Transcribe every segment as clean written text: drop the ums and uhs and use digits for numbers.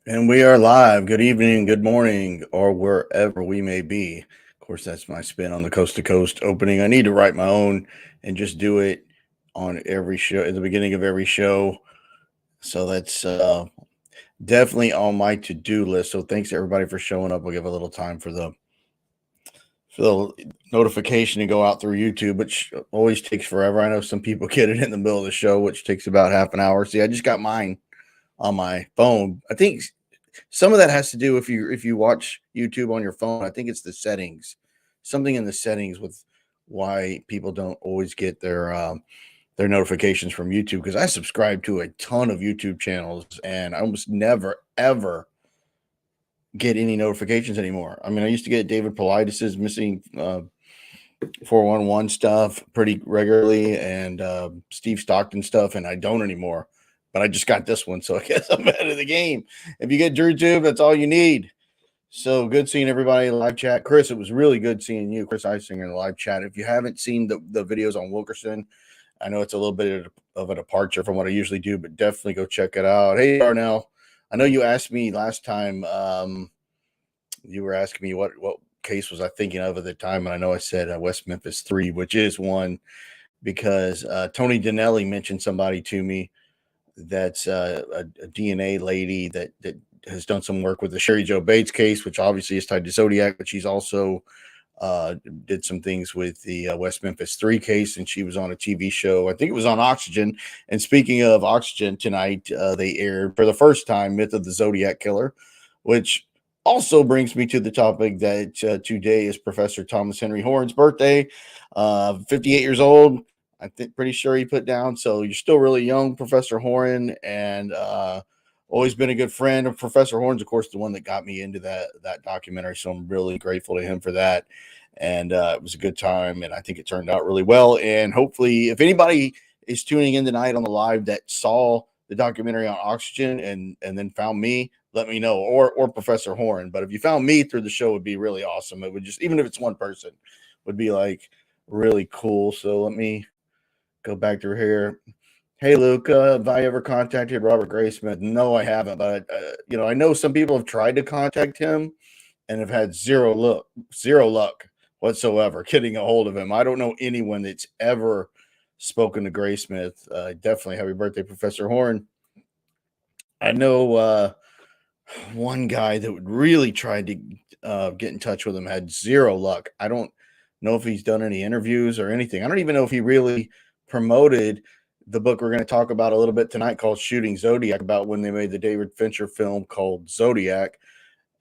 And we are live. Good evening, good morning, or wherever we may be. Of course, that's my spin on the coast to coast opening. I need to write my own and just do it on every show at the beginning of every show. So that's definitely on my to do list. So thanks everybody for showing up. We'll give a little time for the notification to go out through YouTube, which always takes forever. I know some people get it in the middle of the show, which takes about half an hour. See, I just got mine on my phone. I think some of that has to do if you watch YouTube on your phone. I think it's the settings, something in the settings with why people don't always get their notifications from YouTube. Because I subscribe to a ton of YouTube channels and I almost never ever get any notifications anymore. I mean, I used to get David Politis's missing 411 stuff pretty regularly and Steve Stockton stuff, and I don't anymore. But I just got this one, so I guess I'm ahead of the game. If you get DrewTube, that's all you need. So good seeing everybody in the live chat. Chris, it was really good seeing you, Chris Eisinger, in the live chat. If you haven't seen the videos on Wilkerson, I know it's a little bit of a departure from what I usually do, but definitely go check it out. Hey, Darnell, I know you asked me last time. You were asking me what case was I thinking of at the time, and I know I said West Memphis 3, which is one because Tony Dinelli mentioned somebody to me that's a DNA lady that has done some work with the Sherry Joe Bates case, which obviously is tied to Zodiac, but she's also did some things with the West Memphis 3 case, and she was on a TV show. I think it was on Oxygen. And speaking of Oxygen, tonight they aired for the first time Myth of the Zodiac Killer, which also brings me to the topic that today is Professor Thomas Henry Horn's birthday, 58 years old. I think pretty sure he put down. So you're still really young, Professor Horn, and always been a good friend of Professor Horn's. Of course, the one that got me into that documentary. So I'm really grateful to him for that. And it was a good time, and I think it turned out really well. And hopefully, if anybody is tuning in tonight on the live that saw the documentary on Oxygen and then found me, let me know, or Professor Horn. But if you found me through the show, it would be really awesome. It would just, even if it's one person, would be like really cool. So let me go back through here. Hey, Luca, have I ever contacted Robert Graysmith? No, I haven't. But, I know some people have tried to contact him and have had zero luck whatsoever getting a hold of him. I don't know anyone that's ever spoken to Graysmith. Definitely happy birthday, Professor Horn. I know one guy that would really try to get in touch with him had zero luck. I don't know if he's done any interviews or anything. I don't even know if he really promoted the book we're going to talk about a little bit tonight called Shooting Zodiac, about when they made the David Fincher film called Zodiac.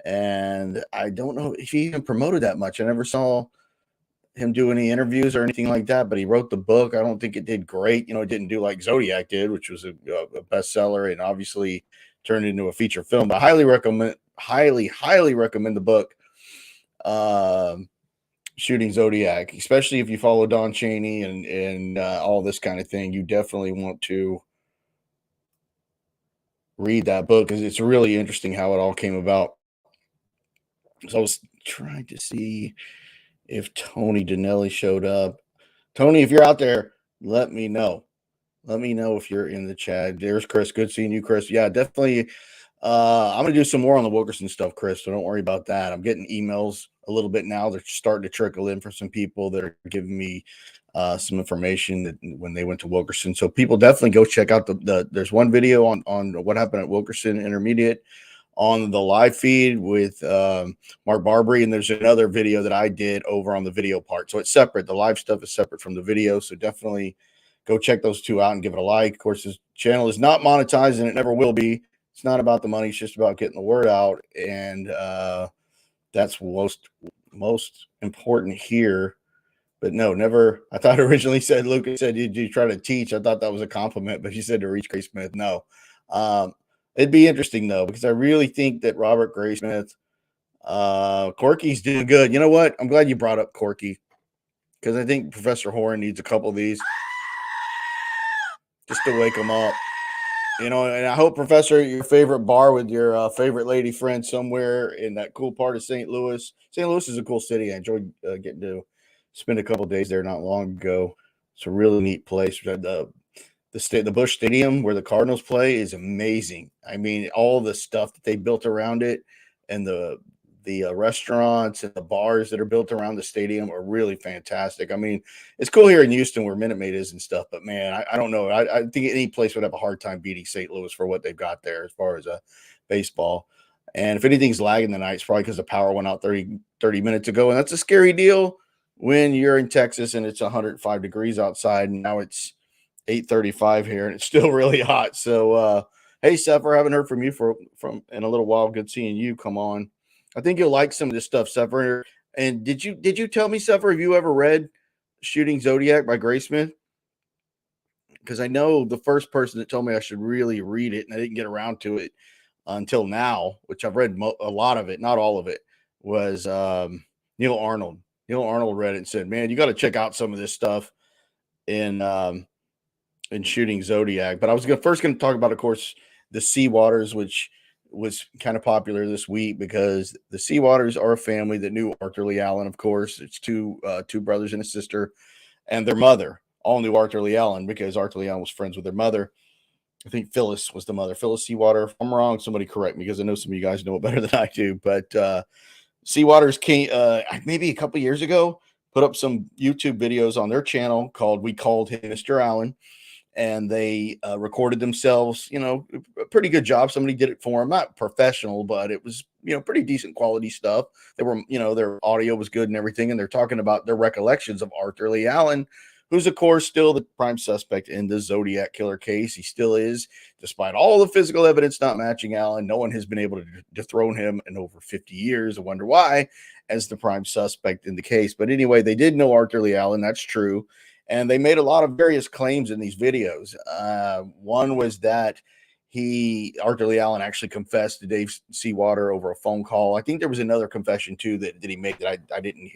And I don't know if he even promoted that much. I never saw him do any interviews or anything like that, but he wrote the book. I don't think it did great. It didn't do like Zodiac did, which was a bestseller and obviously turned into a feature film. But I highly recommend the book, Shooting Zodiac, especially if you follow Don Chaney and all this kind of thing. You definitely want to read that book because it's really interesting how it all came about. So I was trying to see if Tony Dinelli showed up. Tony, if you're out there, let me know. Let me know if you're in the chat. There's Chris. Good seeing you, Chris. Yeah, definitely. I'm going to do some more on the Wilkerson stuff, Chris, so don't worry about that. I'm getting emails a little bit now. They're starting to trickle in from some people that are giving me some information that when they went to Wilkerson. So people definitely go check out there's one video on what happened at Wilkerson Intermediate on the live feed with Mark Barbary, and there's another video that I did over on the video part. So it's separate. The live stuff is separate from the video. So definitely go check those two out and give it a like. Of course, this channel is not monetized and it never will be. It's not about the money. It's just about getting the word out. And that's most important here. But no, never. I thought originally said, Lucas said, did you try to teach? I thought that was a compliment, but you said to reach Graysmith. No. It'd be interesting, though, because I really think that Robert Graysmith, Corky's doing good. You know what? I'm glad you brought up Corky because I think Professor Horn needs a couple of these just to wake him up. And I hope, Professor, your favorite bar with your favorite lady friend somewhere in that cool part of St. Louis. St. Louis is a cool city. I enjoyed getting to spend a couple of days there not long ago. It's a really neat place. the Busch Stadium where the Cardinals play is amazing. I mean, all the stuff that they built around it, and the restaurants and the bars that are built around the stadium are really fantastic. I mean, it's cool here in Houston where Minute Maid is and stuff, but man, I don't know. I think any place would have a hard time beating St. Louis for what they've got there as far as baseball. And if anything's lagging tonight, it's probably because the power went out 30 minutes ago. And that's a scary deal when you're in Texas and it's 105 degrees outside. And now it's 8:35 here and it's still really hot. So, hey, Sefer, I haven't heard from you from in a little while. Good seeing you. Come on. I think you'll like some of this stuff, Sefer. And did you tell me, Sefer, have you ever read Shooting Zodiac by Graysmith? Because I know the first person that told me I should really read it, and I didn't get around to it until now, which I've read a lot of it, not all of it, was Neil Arnold. Neil Arnold read it and said, man, you got to check out some of this stuff in Shooting Zodiac. But I was first going to talk about, of course, the Seawaters, which was kind of popular this week because the Seawaters are a family that knew Arthur Lee Allen, of course. It's two brothers and a sister, and their mother all knew Arthur Lee Allen because Arthur Lee Allen was friends with their mother. I think Phyllis was the mother, Phyllis Seawater. If I'm wrong, somebody correct me because I know some of you guys know it better than I do. But Seawaters came maybe a couple years ago, put up some YouTube videos on their channel called We Called Him Mr. Allen. And they recorded themselves, a pretty good job. Somebody did it for them, not professional, but it was, pretty decent quality stuff. They were, their audio was good and everything. And they're talking about their recollections of Arthur Lee Allen, who's, of course, still the prime suspect in the Zodiac killer case. He still is, despite all the physical evidence not matching Allen. No one has been able to dethrone him in over 50 years. I wonder why, as the prime suspect in the case. But anyway, they did know Arthur Lee Allen. That's true. And they made a lot of various claims in these videos. One was that Arthur Lee Allen actually confessed to Dave Seawater over a phone call. I think there was another confession too that he made that I didn't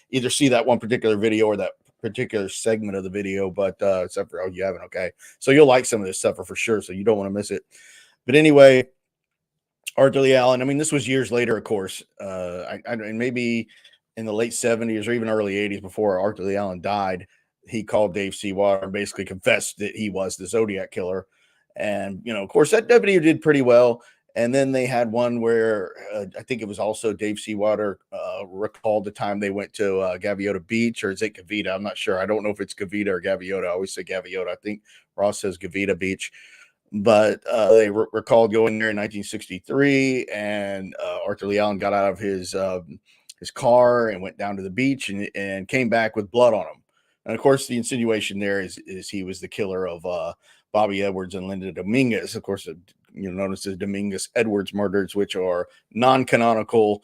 either see that one particular video or that particular segment of the video, but except for, you haven't. Okay. So you'll like some of this stuff for sure. So you don't want to miss it. But anyway, Arthur Lee Allen, I mean, this was years later, of course, and maybe in the late 70s or even early 80s before Arthur Lee Allen died. He called Dave Seawater and basically confessed that he was the Zodiac killer. And, of course, that video did pretty well. And then they had one where I think it was also Dave Seawater recalled the time they went to Gaviota Beach, or is it Gavita? I'm not sure. I don't know if it's Gavita or Gaviota. I always say Gaviota. I think Ross says Gavita Beach. But they recalled going there in 1963, and Arthur Lee Allen got out of his car and went down to the beach and came back with blood on him. And of course, the insinuation there is he was the killer of Bobby Edwards and Linda Dominguez, of course, known as the Dominguez Edwards murders, which are non-canonical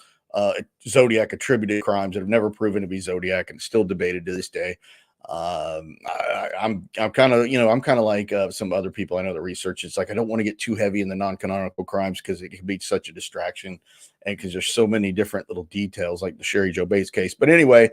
Zodiac attributed crimes that have never proven to be Zodiac and still debated to this day. I'm kind of like some other people I know that research. It's like I don't want to get too heavy in the non-canonical crimes because it can be such a distraction, and because there's so many different little details, like the Sherry Joe Bates case. But anyway,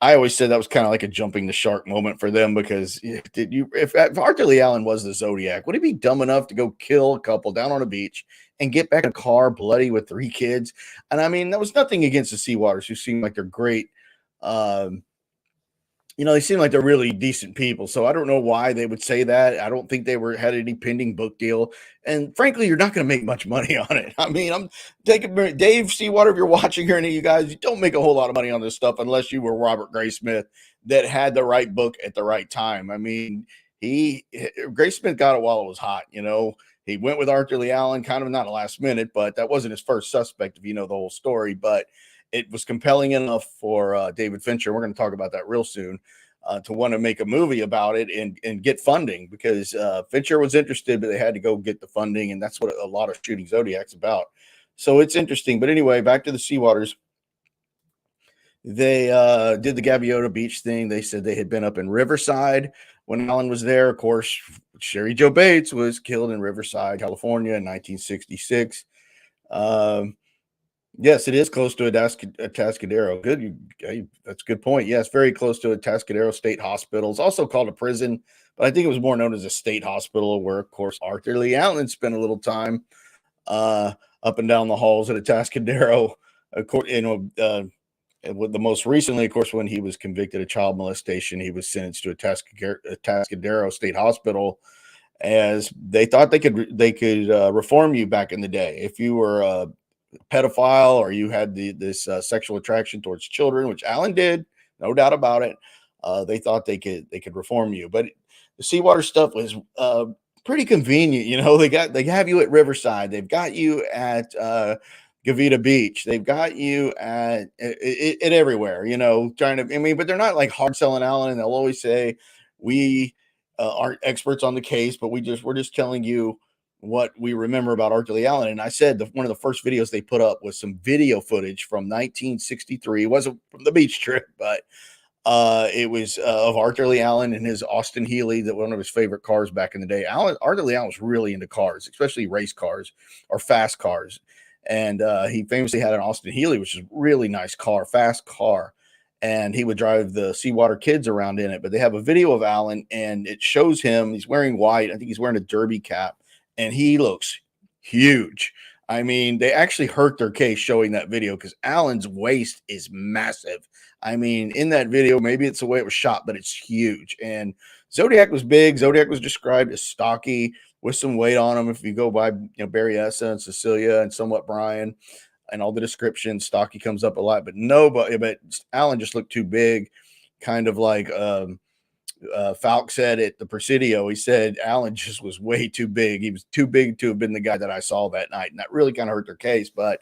I always said that was kind of like a jumping the shark moment for them, because if Arthur Lee Allen was the Zodiac, would he be dumb enough to go kill a couple down on a beach and get back in a car bloody with 3 kids? And I mean, there was nothing against the Seawaters, who seem like they're great. They seem like they're really decent people. So I don't know why they would say that. I don't think they had any pending book deal. And frankly, you're not going to make much money on it. I mean, I'm taking Dave Seawater, if you're watching here, any of you guys, you don't make a whole lot of money on this stuff unless you were Robert Graysmith that had the right book at the right time. I mean, Graysmith got it while it was hot. He went with Arthur Lee Allen, kind of not a last minute, but that wasn't his first suspect, if you know the whole story. But it was compelling enough for David Fincher. We're going to talk about that real soon, to want to make a movie about it and get funding, because Fincher was interested, but they had to go get the funding. And that's what a lot of Shooting Zodiac's about. So it's interesting. But anyway, back to the Seawaters. They did the Gaviota Beach thing. They said they had been up in Riverside when Allen was there. Of course, Sherry Joe Bates was killed in Riverside, California in 1966. Yes, it is close to Atascadero. Good. That's a good point. Yes, very close to Atascadero State Hospital. It's also called a prison, but I think it was more known as a state hospital, where, of course, Arthur Lee Allen spent a little time up and down the halls at Atascadero. Of course, the most recently, of course, when he was convicted of child molestation, he was sentenced to Atascadero State Hospital. as they thought they could reform you back in the day if you were a pedophile or you had this sexual attraction towards children, which Alan did, no doubt about it. They thought they could reform you, but the Seawater stuff was pretty convenient. They have you at Riverside, they've got you at Gavita Beach, they've got you at everywhere. Trying to. I mean, but they're not like hard selling Alan, and they'll always say we aren't experts on the case, but we're just telling you what we remember about Arthur Lee Allen. And I said one of the first videos they put up was some video footage from 1963. It wasn't from the beach trip, but it was of Arthur Lee Allen and his Austin Healey, that one of his favorite cars back in the day. Arthur Lee Allen was really into cars, especially race cars or fast cars. And he famously had an Austin Healey, which is a really nice car, fast car. And he would drive the Seawater kids around in it. But they have a video of Allen, and it shows him. He's wearing white. I think he's wearing a derby cap, and he looks huge. I mean, they actually hurt their case showing that video because Allen's waist is massive. I mean, in that video, maybe it's the way it was shot, but it's huge. And Zodiac was big. Zodiac was described as stocky with some weight on him. If you go by, Barry Essa and Cecilia and somewhat Brian and all the descriptions, stocky comes up a lot. But Allen just looked too big, kind of like Falk said at the Presidio. He said Allen just was way too big. He was too big to have been the guy that I saw that night, and that really kind of hurt their case. But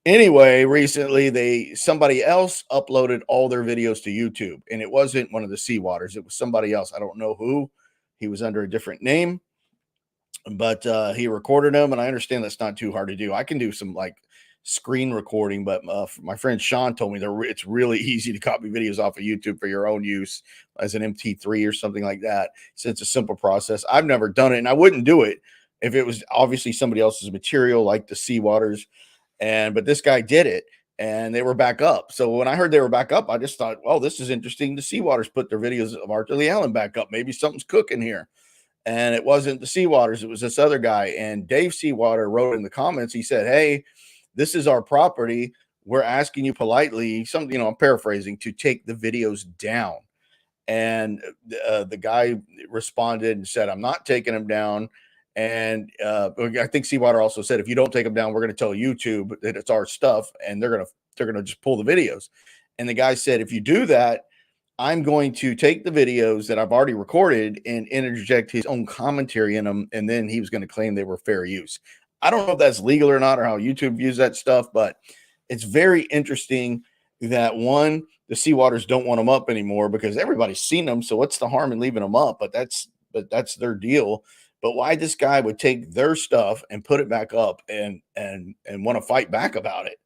anyway, recently somebody else uploaded all their videos to YouTube, and it wasn't one of the Seawaters. It was somebody else. I don't know who. He was under a different name, but he recorded them, and I understand that's not too hard to do. I can do some like screen recording, but my friend Sean told me it's really easy to copy videos off of YouTube for your own use as an MT3 or something like that. So it's a simple process. I've never done it, and I wouldn't do it if it was obviously somebody else's material like the Seawaters. But this guy did it, and they were back up. So when I heard they were back up, I just thought, well, this is interesting. The Seawaters put their videos of Arthur Lee Allen back up. Maybe something's cooking here. And it wasn't the Seawaters. It was this other guy. And Dave Seawater wrote in the comments, he said, hey, this is our property. We're asking you politely, I'm paraphrasing, to take the videos down. And the guy responded and said, I'm not taking them down. And I think Seawater also said, if you don't take them down, we're going to tell YouTube that it's our stuff, and they're going to just pull the videos. And the guy said, if you do that, I'm going to take the videos that I've already recorded and interject his own commentary in them. And then he was going to claim they were fair use. I don't know if that's legal or not, or how YouTube views that stuff, but it's very interesting that the Seawaters don't want them up anymore because everybody's seen them. So what's the harm in leaving them up? But that's their deal. But why this guy would take their stuff and put it back up and want to fight back about it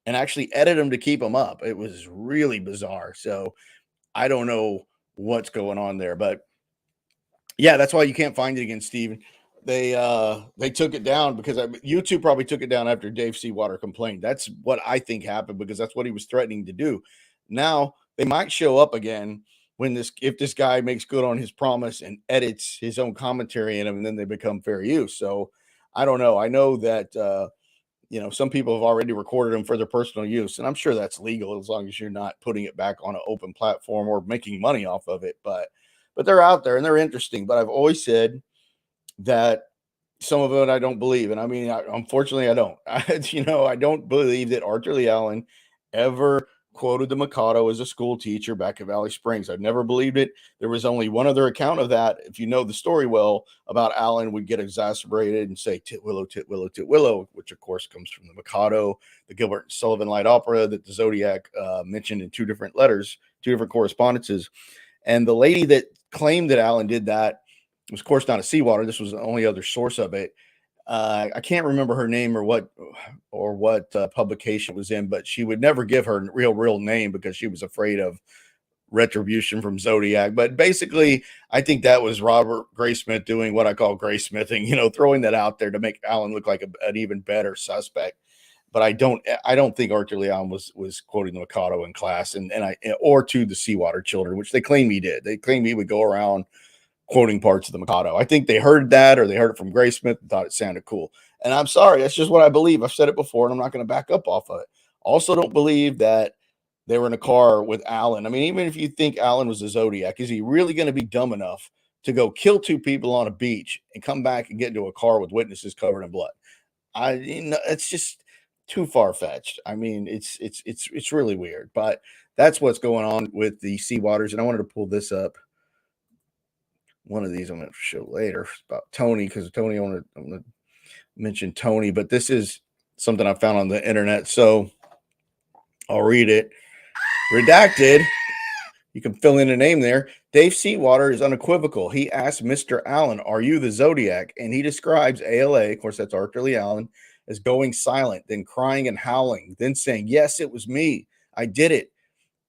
and actually edit them to keep them up? It was really bizarre. So I don't know what's going on there, but yeah, that's why you can't find it again, Steven. They took it down because YouTube probably took it down after Dave Seawater complained. That's what I think happened, because that's what he was threatening to do. Now they might show up again if this guy makes good on his promise and edits his own commentary in them, and then they become fair use. So I don't know. I know that some people have already recorded them for their personal use, and I'm sure that's legal as long as you're not putting it back on an open platform or making money off of it. But they're out there and they're interesting. But I've always said that some of it I don't believe. And I mean, unfortunately, I don't. I don't believe that Arthur Lee Allen ever quoted the Mikado as a school teacher back at Valley Springs. I've never believed it. There was only one other account of that, if you know the story well, about Allen would get exacerbated and say tit willow, which of course comes from the Mikado, the Gilbert and Sullivan Light Opera that the Zodiac mentioned in two different correspondences. And the lady that claimed that Allen did that was, of course, not a Seawater. This was the only other source of it. I can't remember her name or what publication it was in, but she would never give her real name because she was afraid of retribution from Zodiac. But basically, I think that was Robert Graysmith doing what I call Graysmithing, throwing that out there to make Allen look like an even better suspect. But I don't think Arthur Lee Allen was quoting the Mikado in class or to the Seawater children, which they claim he did. They claim he would go around quoting parts of the Mikado. I think they heard that, or they heard it from Graysmith and thought it sounded cool. And I'm sorry, that's just what I believe. I've said it before, and I'm not going to back up off of it. Also, don't believe that they were in a car with Allen. I mean, even if you think Allen was a Zodiac, is he really going to be dumb enough to go kill 2 people on a beach and come back and get into a car with witnesses covered in blood. It's just too far fetched. I mean, it's really weird, but that's what's going on with the Seawaters. And I wanted to pull this up. One of these I'm going to show later about Tony, because Tony, I'm going to mention Tony, but this is something I found on the internet, so I'll read it. Redacted. You can fill in a name there. Dave Seawater is unequivocal. He asked Mr. Allen, "Are you the Zodiac?" And he describes ALA, of course, that's Arthur Lee Allen, as going silent, then crying and howling, then saying, "Yes, it was me. I did it."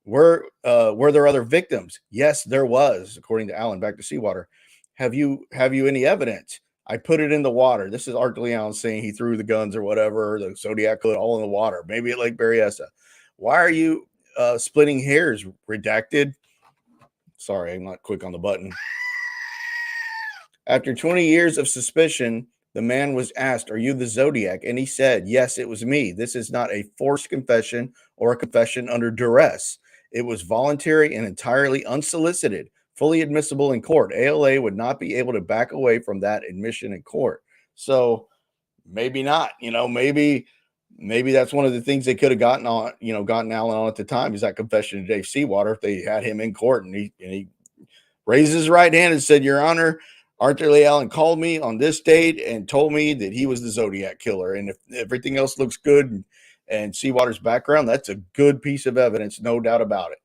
Were there other victims? Yes, there was, according to Allen. Back to Seawater. Have you any evidence? I put it in the water. This is Arthur Lee Allen saying he threw the guns or whatever, the Zodiac hood, all in the water, maybe at Lake Berryessa. Why are you splitting hairs? Redacted. Sorry, I'm not quick on the button. After 20 years of suspicion, the man was asked, "Are you the Zodiac?" And he said, "Yes, it was me. This is not a forced confession or a confession under duress. It was voluntary and entirely unsolicited, fully admissible in court. ALA would not be able to back away from that admission in court." So maybe not, maybe that's one of the things they could have gotten Allen on at the time, is that confession to Dave Seawater, if they had him in court and he raised his right hand and said, "Your Honor, Arthur Lee Allen called me on this date and told me that he was the Zodiac killer. And if everything else looks good and Seawater's background, that's a good piece of evidence, no doubt about it."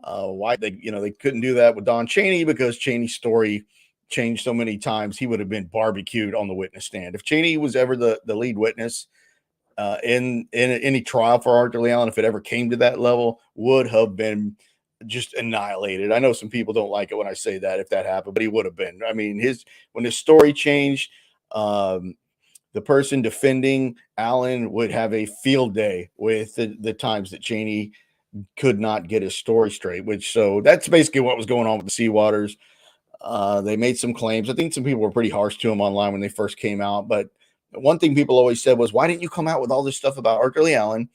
Why they couldn't do that with Don Chaney, because Chaney's story changed so many times. He would have been barbecued on the witness stand. If Chaney was ever the lead witness in any trial for Arthur Lee Allen, if it ever came to that level, would have been just annihilated. I know some people don't like it when I say that, if that happened, but he would have been. I mean, when his story changed, the person defending Allen would have a field day with the times that Chaney could not get his story straight, so that's basically what was going on with the Seawaters. They made some claims. I think some people were pretty harsh to him online when they first came out, but one thing people always said was, "Why didn't you come out with all this stuff about Arthur Lee Allen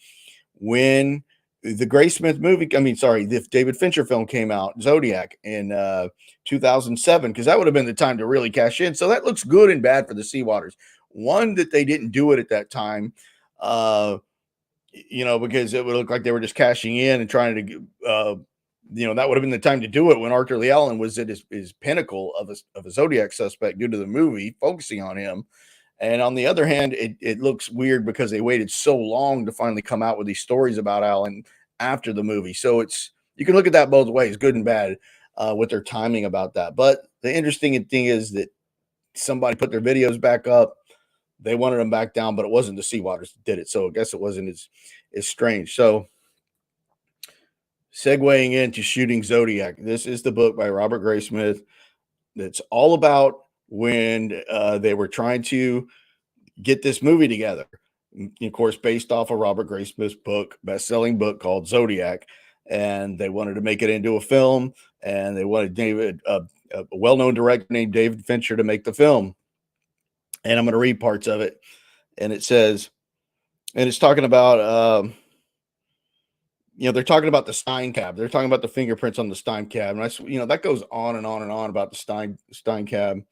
when the Graysmith movie, the David Fincher film came out, Zodiac, in 2007, because that would have been the time to really cash in." So that looks good and bad for the Seawaters. One, that they didn't do it at that time, because it would look like they were just cashing in and trying to, that would have been the time to do it when Arthur Lee Allen was at his pinnacle of a Zodiac suspect due to the movie focusing on him. And on the other hand, it looks weird because they waited so long to finally come out with these stories about Allen after the movie. So you can look at that both ways, good and bad, with their timing about that. But the interesting thing is that somebody put their videos back up. They wanted them back down, but it wasn't the Seawaters that did it. So I guess it wasn't as strange. So segueing into Shooting Zodiac, this is the book by Robert Graysmith that's all about when they were trying to get this movie together. Of course, based off of Robert Graysmith's best-selling book called Zodiac, and they wanted to make it into a film, and they wanted a well-known director named David Fincher to make the film. And I'm going to read parts of it, and it says, and it's talking about, they're talking about the Stein cab. They're talking about the fingerprints on the Stein cab, and that goes on and on and on about the Stein cab.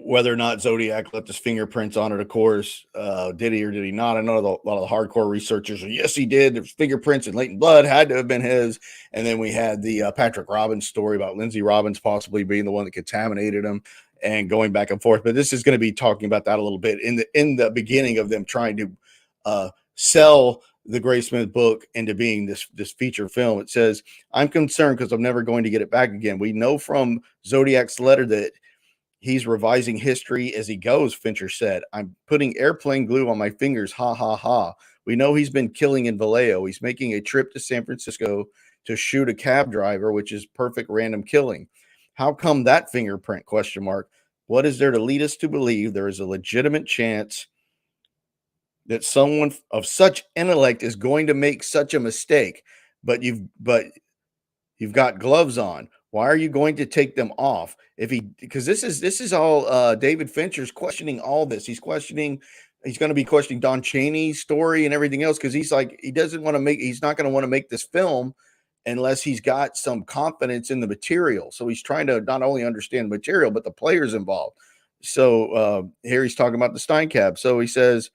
Whether or not Zodiac left his fingerprints on it, of course, did he or did he not? I know a lot of the hardcore researchers are, yes, he did. There's fingerprints and latent blood had to have been his. And then we had the Patrick Robbins story about Lindsay Robbins possibly being the one that contaminated him, and going back and forth. But this is going to be talking about that a little bit in the beginning of them trying to sell the Graysmith book into being this feature film. It says, "I'm concerned because I'm never going to get it back again. We know from Zodiac's letter that he's revising history as he goes," Fincher said. "I'm putting airplane glue on my fingers. Ha, ha, ha. We know he's been killing in Vallejo. He's making a trip to San Francisco to shoot a cab driver, which is perfect random killing. How come that fingerprint? Question mark. What is there to lead us to believe there is a legitimate chance that someone of such intellect is going to make such a mistake? But you've got gloves on. Why are you going to take them off? Because this is all David Fincher's questioning all this. He's going to be questioning Don Chaney's story and everything else, because he's not going to want to make this film unless he's got some confidence in the material. So he's trying to not only understand the material, but the players involved. So here he's talking about the Steincab. So he says,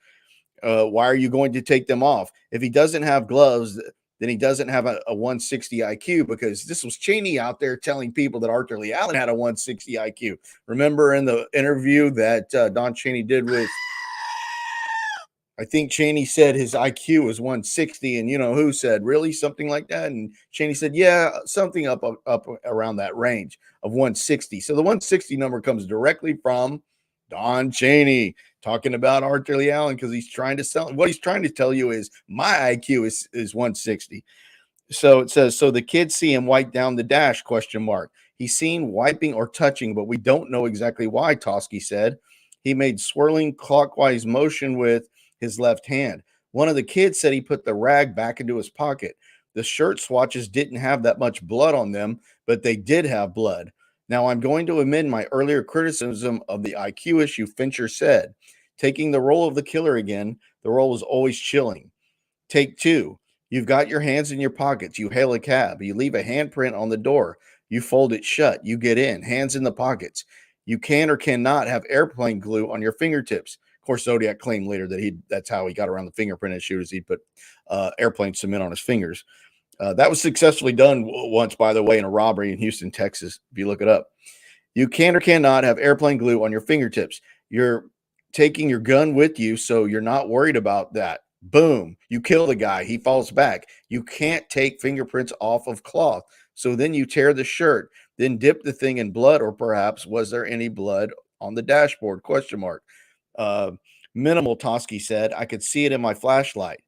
why are you going to take them off? If he doesn't have gloves, then he doesn't have a 160 IQ, because this was Cheney out there telling people that Arthur Lee Allen had a 160 IQ. Remember in the interview that Don Cheney did with, I think Cheney said his IQ was 160, and you know who said, really, something like that? And Cheney said, yeah, something up around that range of 160. So the 160 number comes directly from Don Cheney talking about Arthur Lee Allen, because he's trying to sell. What he's trying to tell you is my IQ is 160. So it says, so the kids see him wipe down the dash, question mark. He's seen wiping or touching, but we don't know exactly why, Tosky said. He made swirling clockwise motion with his left hand. One of the kids said he put the rag back into his pocket. The shirt swatches didn't have that much blood on them, but they did have blood. Now I'm going to amend my earlier criticism of the IQ issue, Fincher said. Taking the role of the killer again, the role was always chilling. Take two. You've got your hands in your pockets. You hail a cab. You leave a handprint on the door. You fold it shut. You get in, hands in the pockets. You can or cannot have airplane glue on your fingertips. Of course, Zodiac claimed later that that's how he got around the fingerprint issue, is he put airplane cement on his fingers. That was successfully done once, by the way, in a robbery in Houston, Texas, if you look it up. You can or cannot have airplane glue on your fingertips. You're taking your gun with you, so you're not worried about that. Boom, you kill the guy. He falls back. You can't take fingerprints off of cloth. So then you tear the shirt, then dip the thing in blood, or perhaps was there any blood on the dashboard? Question mark. Minimal, Tosky said. I could see it in my flashlight.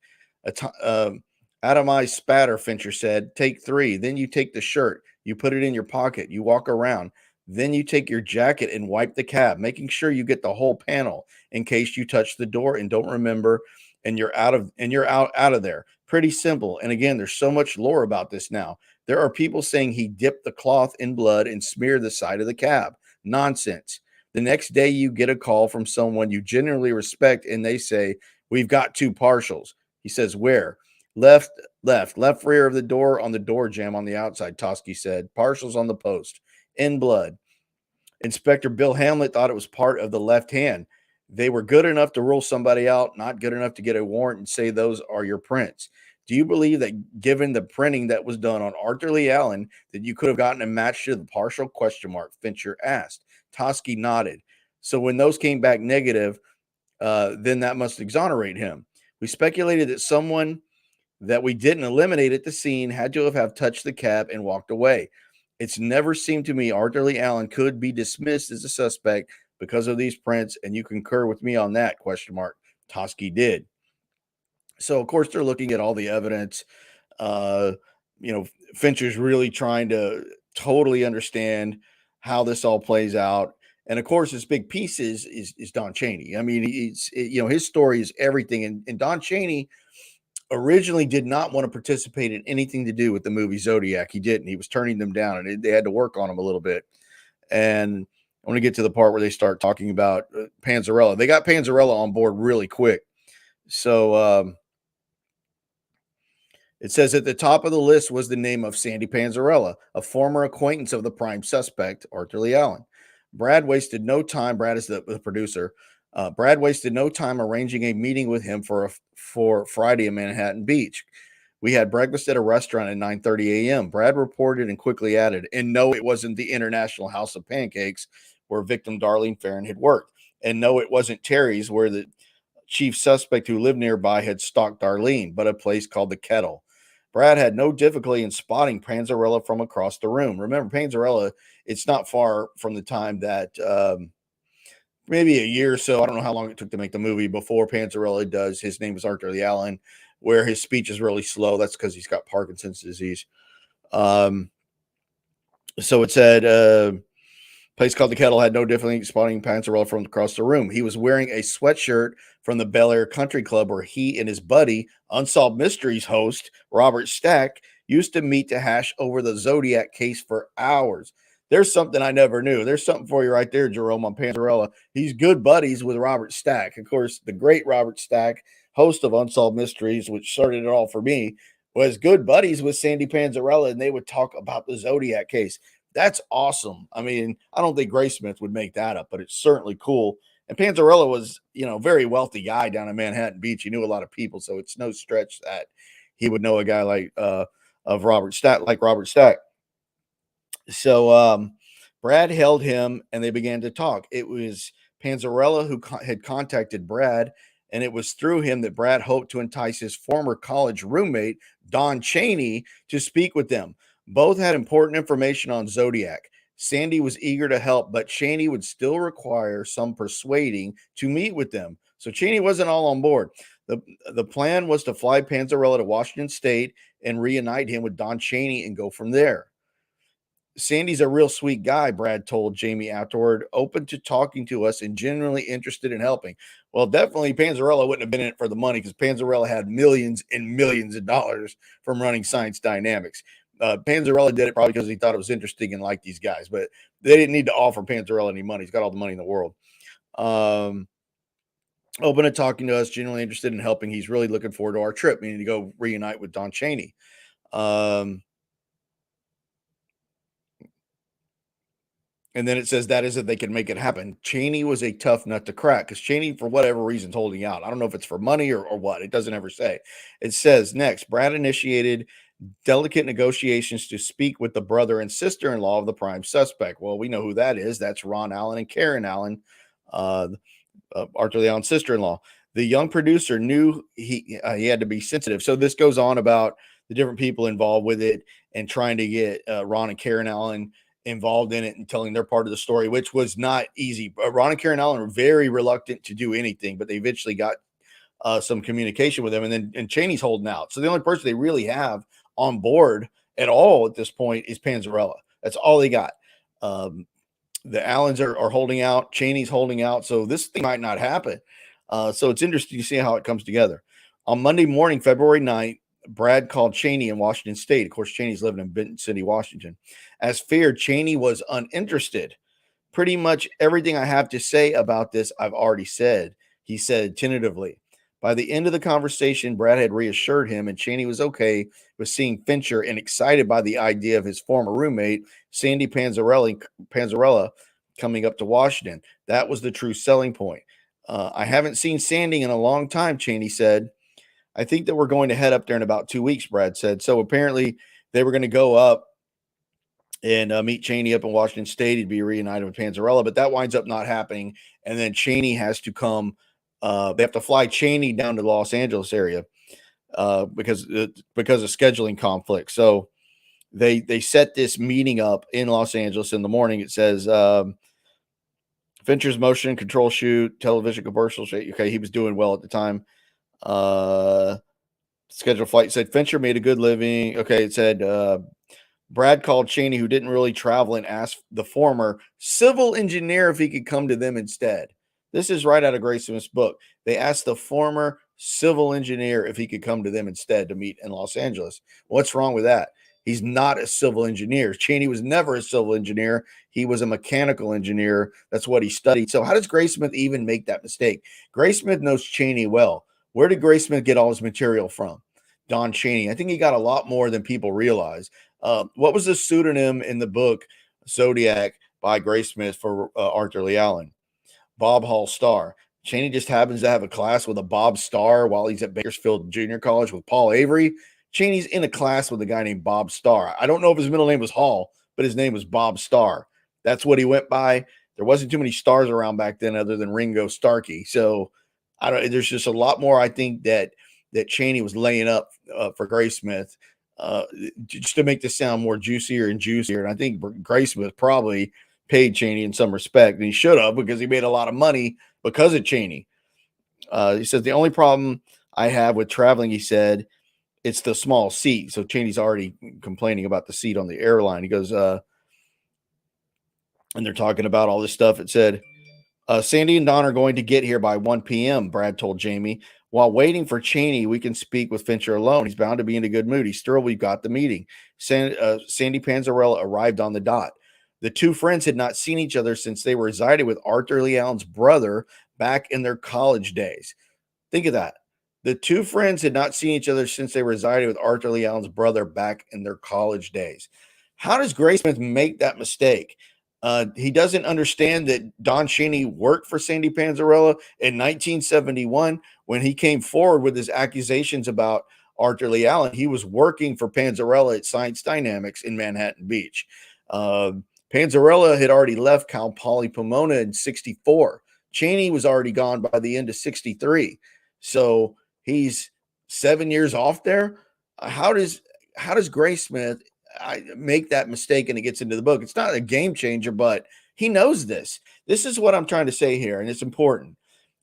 Atomized spatter, Fincher said. Take three. Then you take the shirt. You put it in your pocket. You walk around. Then you take your jacket and wipe the cab, making sure you get the whole panel in case you touch the door and don't remember, and you're out of there. Pretty simple. And again, there's so much lore about this now. There are people saying he dipped the cloth in blood and smeared the side of the cab. Nonsense. The next day you get a call from someone you genuinely respect, and they say, we've got two partials. He says, where? Left rear of the door, on the door jamb on the outside, Tosky said. Partials on the post. In blood. Inspector Bill Hamlet thought it was part of the left hand. They were good enough to rule somebody out, not good enough to get a warrant and say those are your prints. Do you believe that given the printing that was done on Arthur Lee Allen, that you could have gotten a match to the partial? Question mark, Fincher asked. Tosky nodded. So when those came back negative, then that must exonerate him. We speculated that someone that we didn't eliminate at the scene had to have touched the cab and walked away. It's never seemed to me Arthur Lee Allen could be dismissed as a suspect because of these prints, and you concur with me on that? Question mark. Tosky did. So, of course, they're looking at all the evidence. Fincher's really trying to totally understand how this all plays out. And, of course, his big piece is Don Cheney. I mean, his story is everything. And Don Cheney originally did not want to participate in anything to do with the movie Zodiac. He didn't. He was turning them down, and they had to work on him a little bit. And I want to get to the part where they start talking about Panzarella. They got Panzarella on board really quick. So it says at the top of the list was the name of Sandy Panzarella, a former acquaintance of the prime suspect, Arthur Lee Allen. Brad wasted no time. Brad is the producer. Brad wasted no time arranging a meeting with him for Friday in Manhattan Beach. We had breakfast at a restaurant at 9:30 a.m. Brad reported and quickly added, and no, it wasn't the International House of Pancakes where victim Darlene Farron had worked. And no, it wasn't Terry's where the chief suspect who lived nearby had stalked Darlene, but a place called the Kettle. Brad had no difficulty in spotting Panzarella from across the room. Remember, Panzarella, it's not far from the time that maybe a year or so, I don't know how long it took to make the movie, before Panzarella does His Name is Arthur Lee Allen, where his speech is really slow. That's because he's got Parkinson's disease. So it said, place called the Kettle had no difficulty spotting Panzarella from across the room. He was wearing a sweatshirt from the Bel Air Country Club where he and his buddy, Unsolved Mysteries host Robert Stack, used to meet to hash over the Zodiac case for hours. There's something I never knew. There's something for you right there, Jerome, on Panzarella. He's good buddies with Robert Stack. Of course, the great Robert Stack, host of Unsolved Mysteries, which started it all for me, was good buddies with Sandy Panzarella, and they would talk about the Zodiac case. That's awesome. I mean, I don't think Graysmith would make that up, but it's certainly cool. And Panzarella was, very wealthy guy down in Manhattan Beach. He knew a lot of people, so it's no stretch that he would know a guy like of Robert Stack, like Robert Stack. So Brad held him, and they began to talk. It was Panzarella who had contacted Brad, and it was through him that Brad hoped to entice his former college roommate, Don Chaney, to speak with them. Both had important information on Zodiac. Sandy was eager to help, but Chaney would still require some persuading to meet with them. So Chaney wasn't all on board. The plan was to fly Panzarella to Washington State and reunite him with Don Chaney and go from there. Sandy's a real sweet guy, Brad told Jamie afterward, open to talking to us and genuinely interested in helping. Well, definitely Panzarella wouldn't have been in it for the money because Panzarella had millions and millions of dollars from running Science Dynamics. Panzarella did it probably because he thought it was interesting and liked these guys, but they didn't need to offer Panzarella any money. He's got all the money in the world. Open to talking to us, genuinely interested in helping. He's really looking forward to our trip, meaning to go reunite with Don Chaney. And then it says that is if they can make it happen. Chaney was a tough nut to crack because Chaney, for whatever reason, is holding out. I don't know if it's for money or what. It doesn't ever say. It says next, Brad initiated delicate negotiations to speak with the brother and sister-in-law of the prime suspect. Well, we know who that is. That's Ron Allen and Karen Allen, Arthur Allen's sister-in-law. The young producer knew he had to be sensitive. So this goes on about the different people involved with it and trying to get Ron and Karen Allen involved in it and telling their part of the story, which was not easy. Ron and Karen Allen were very reluctant to do anything, but they eventually got some communication with them. And Chaney's holding out. So the only person they really have on board at all at this point is Panzarella. That's all they got. The Allens are holding out. Chaney's holding out. So this thing might not happen. So it's interesting to see how it comes together. On Monday morning, February 9th, Brad called Chaney in Washington State. Of course, Chaney's living in Benton City, Washington. As feared, Chaney was uninterested. Pretty much everything I have to say about this, I've already said, he said tentatively. By the end of the conversation, Brad had reassured him, and Chaney was okay with seeing Fincher and excited by the idea of his former roommate, Sandy Panzarella, coming up to Washington. That was the true selling point. I haven't seen Sandy in a long time, Chaney said. I think that we're going to head up there in about 2 weeks, Brad said. So apparently they were going to go up and meet Chaney up in Washington State. He'd be reunited with Panzarella, but that winds up not happening. And then Chaney has to come. They have to fly Chaney down to the Los Angeles area because of scheduling conflicts. So they set this meeting up in Los Angeles in the morning. It says Fincher's motion control shoot, television commercials. Okay, he was doing well at the time. Scheduled flight said Fincher made a good living. Okay, it said Brad called Chaney, who didn't really travel, and asked the former civil engineer if he could come to them instead. This is right out of Graysmith's book. They asked the former civil engineer if he could come to them instead to meet in Los Angeles. What's wrong with that? He's not a civil engineer. Chaney was never a civil engineer. He was a mechanical engineer. That's what he studied. So how does Graysmith even make that mistake? Graysmith knows Chaney well. Where did Graysmith get all his material from? Don Chaney. I think he got a lot more than people realize. What was the pseudonym in the book Zodiac by Graysmith for Arthur Lee Allen? Bob Hall Starr. Chaney just happens to have a class with a Bob Starr while he's at Bakersfield Junior College with Paul Avery. Chaney's in a class with a guy named Bob Starr. I don't know if his middle name was Hall, but his name was Bob Starr. That's what he went by. There wasn't too many stars around back then other than Ringo Starkey. So there's just a lot more, I think, that Chaney was laying up for Graysmith just to make this sound more juicier and juicier. And I think Graysmith probably paid Chaney in some respect, and he should have because he made a lot of money because of Chaney. He says, the only problem I have with traveling, he said, it's the small seat. So Chaney's already complaining about the seat on the airline. He goes, and they're talking about all this stuff. It said, Sandy and Don are going to get here by 1 p.m., Brad told Jamie. While waiting for Chaney, we can speak with Fincher alone. He's bound to be in a good mood. He's thrilled we've got the meeting. Sandy Panzarella arrived on the dot. The two friends had not seen each other since they were residing with Arthur Lee Allen's brother back in their college days. Think of that. The two friends had not seen each other since they resided with Arthur Lee Allen's brother back in their college days. How does Graysmith make that mistake? He doesn't understand that Don Cheney worked for Sandy Panzarella in 1971 when he came forward with his accusations about Arthur Lee Allen. He was working for Panzarella at Science Dynamics in Manhattan Beach. Uh, Panzarella had already left Cal Poly Pomona in 64. Cheney was already gone by the end of 63. So he's 7 years off there. How does Graysmith make that mistake and it gets into the book? It's not a game changer, but he knows this. This is what I'm trying to say here, and it's important.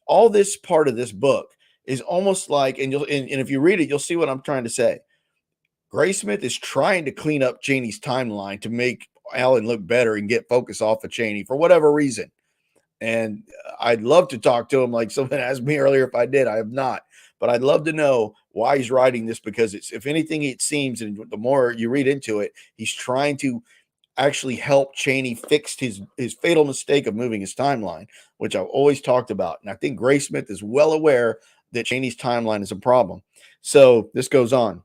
All this part of this book is almost like, and if you read it, you'll see what I'm trying to say. Graysmith is trying to clean up Cheney's timeline to make Allen look better and get focus off of Cheney for whatever reason. And I'd love to talk to him, like someone asked me earlier if I did. I have not, but I'd love to know why he's writing this, because it's, if anything, it seems, and the more you read into it, he's trying to actually help Cheney fix his fatal mistake of moving his timeline, which I've always talked about. And I think Graysmith is well aware that Cheney's timeline is a problem. So this goes on.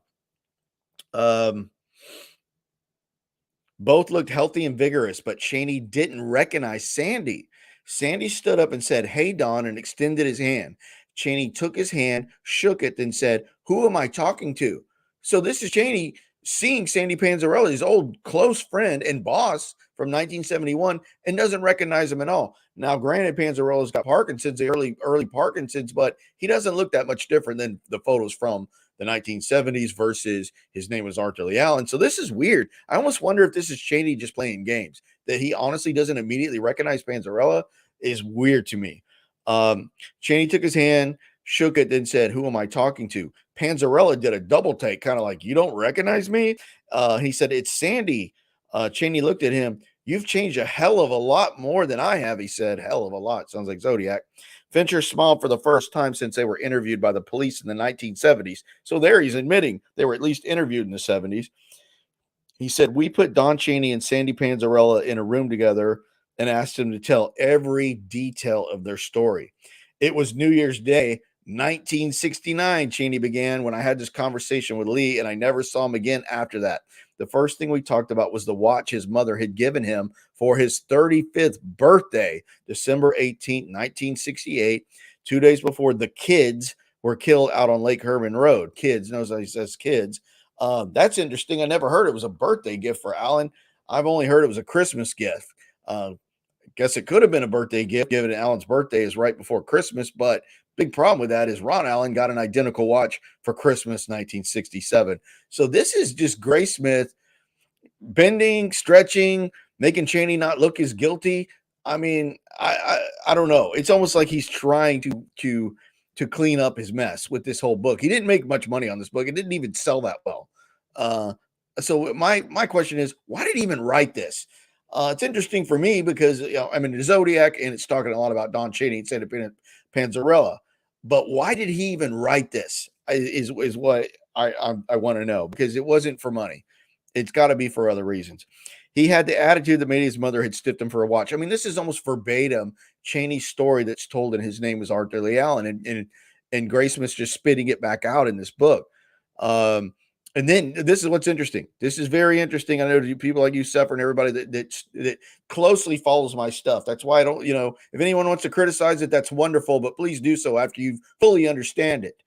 Both looked healthy and vigorous, but Cheney didn't recognize Sandy. Sandy stood up and said, "Hey, Don," and extended his hand. Cheney took his hand, shook it, then said, "Who am I talking to?" So this is Cheney seeing Sandy Panzarella, his old close friend and boss from 1971, and doesn't recognize him at all. Now, granted, Panzarella's got Parkinson's, the early Parkinson's, but he doesn't look that much different than the photos from the 1970s versus his name was Arthur Lee Allen. So this is weird. I almost wonder if this is Cheney just playing games, that he honestly doesn't immediately recognize Panzarella is weird to me. Cheney took his hand, shook it, then said, "Who am I talking to?" Panzarella did a double take, kind of like, "You don't recognize me?" He said, "It's Sandy." Cheney looked at him. "You've changed a hell of a lot more than I have," he said. Hell of a lot. Sounds like Zodiac. Fincher smiled for the first time since they were interviewed by the police in the 1970s. So there he's admitting they were at least interviewed in the 70s. He said, "We put Don Cheney and Sandy Panzarella in a room together and asked them to tell every detail of their story. It was New Year's Day, 1969, Cheney began, when I had this conversation with Lee, and I never saw him again after that. The first thing we talked about was the watch his mother had given him for his 35th birthday, December 18th, 1968, 2 days before the kids were killed out on Lake Herman Road." Kids, knows how he says kids. That's interesting. I never heard it was a birthday gift for Allen. I've only heard it was a Christmas gift. Guess it could have been a birthday gift, given Allen's birthday is right before Christmas, but big problem with that is Ron Allen got an identical watch for Christmas 1967. So this is just Graysmith bending, stretching, making Cheney not look as guilty. I mean, I don't know. It's almost like he's trying to clean up his mess with this whole book. He didn't make much money on this book. It didn't even sell that well. So my question is, why did he even write this? It's interesting for me because, I'm in the Zodiac and it's talking a lot about Don Cheney and Sandy Panzarella. But why did he even write this is what I want to know, because it wasn't for money. It's got to be for other reasons. He had the attitude that maybe his mother had stiffed him for a watch. I mean, this is almost verbatim Cheney's story that's told, and his name was Arthur Lee Allen, and Graysmith's just spitting it back out in this book. And then this is what's interesting. This is very interesting. I know people like you, Sepher, and everybody that closely follows my stuff. That's why I don't, if anyone wants to criticize it, that's wonderful, but please do so after you fully understand it.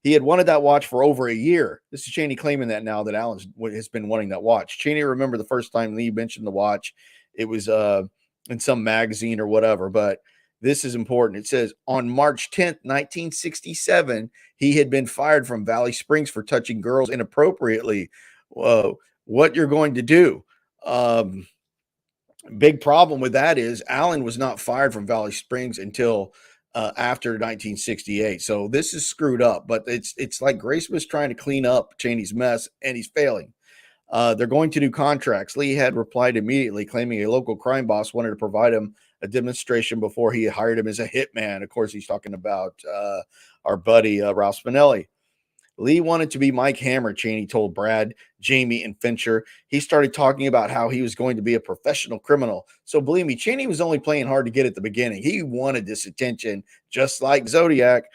He had wanted that watch for over a year. This is Cheney claiming that now, that Allen has been wanting that watch. Cheney, remember the first time Lee mentioned the watch, it was in some magazine or whatever, but this is important. It says, on March 10th, 1967, he had been fired from Valley Springs for touching girls inappropriately. What you're going to do? Big problem with that is Allen was not fired from Valley Springs until after 1968. So this is screwed up, but it's like Graysmith's trying to clean up Cheney's mess, and he's failing. They're going to do contracts. Lee had replied immediately, claiming a local crime boss wanted to provide him a demonstration before he hired him as a hitman. Of course, he's talking about our buddy Ralph Spinelli. Lee wanted to be Mike Hammer, Cheney told Brad, Jamie, and Fincher. He started talking about how he was going to be a professional criminal. So believe me, Cheney was only playing hard to get at the beginning. He wanted this attention, just like Zodiac.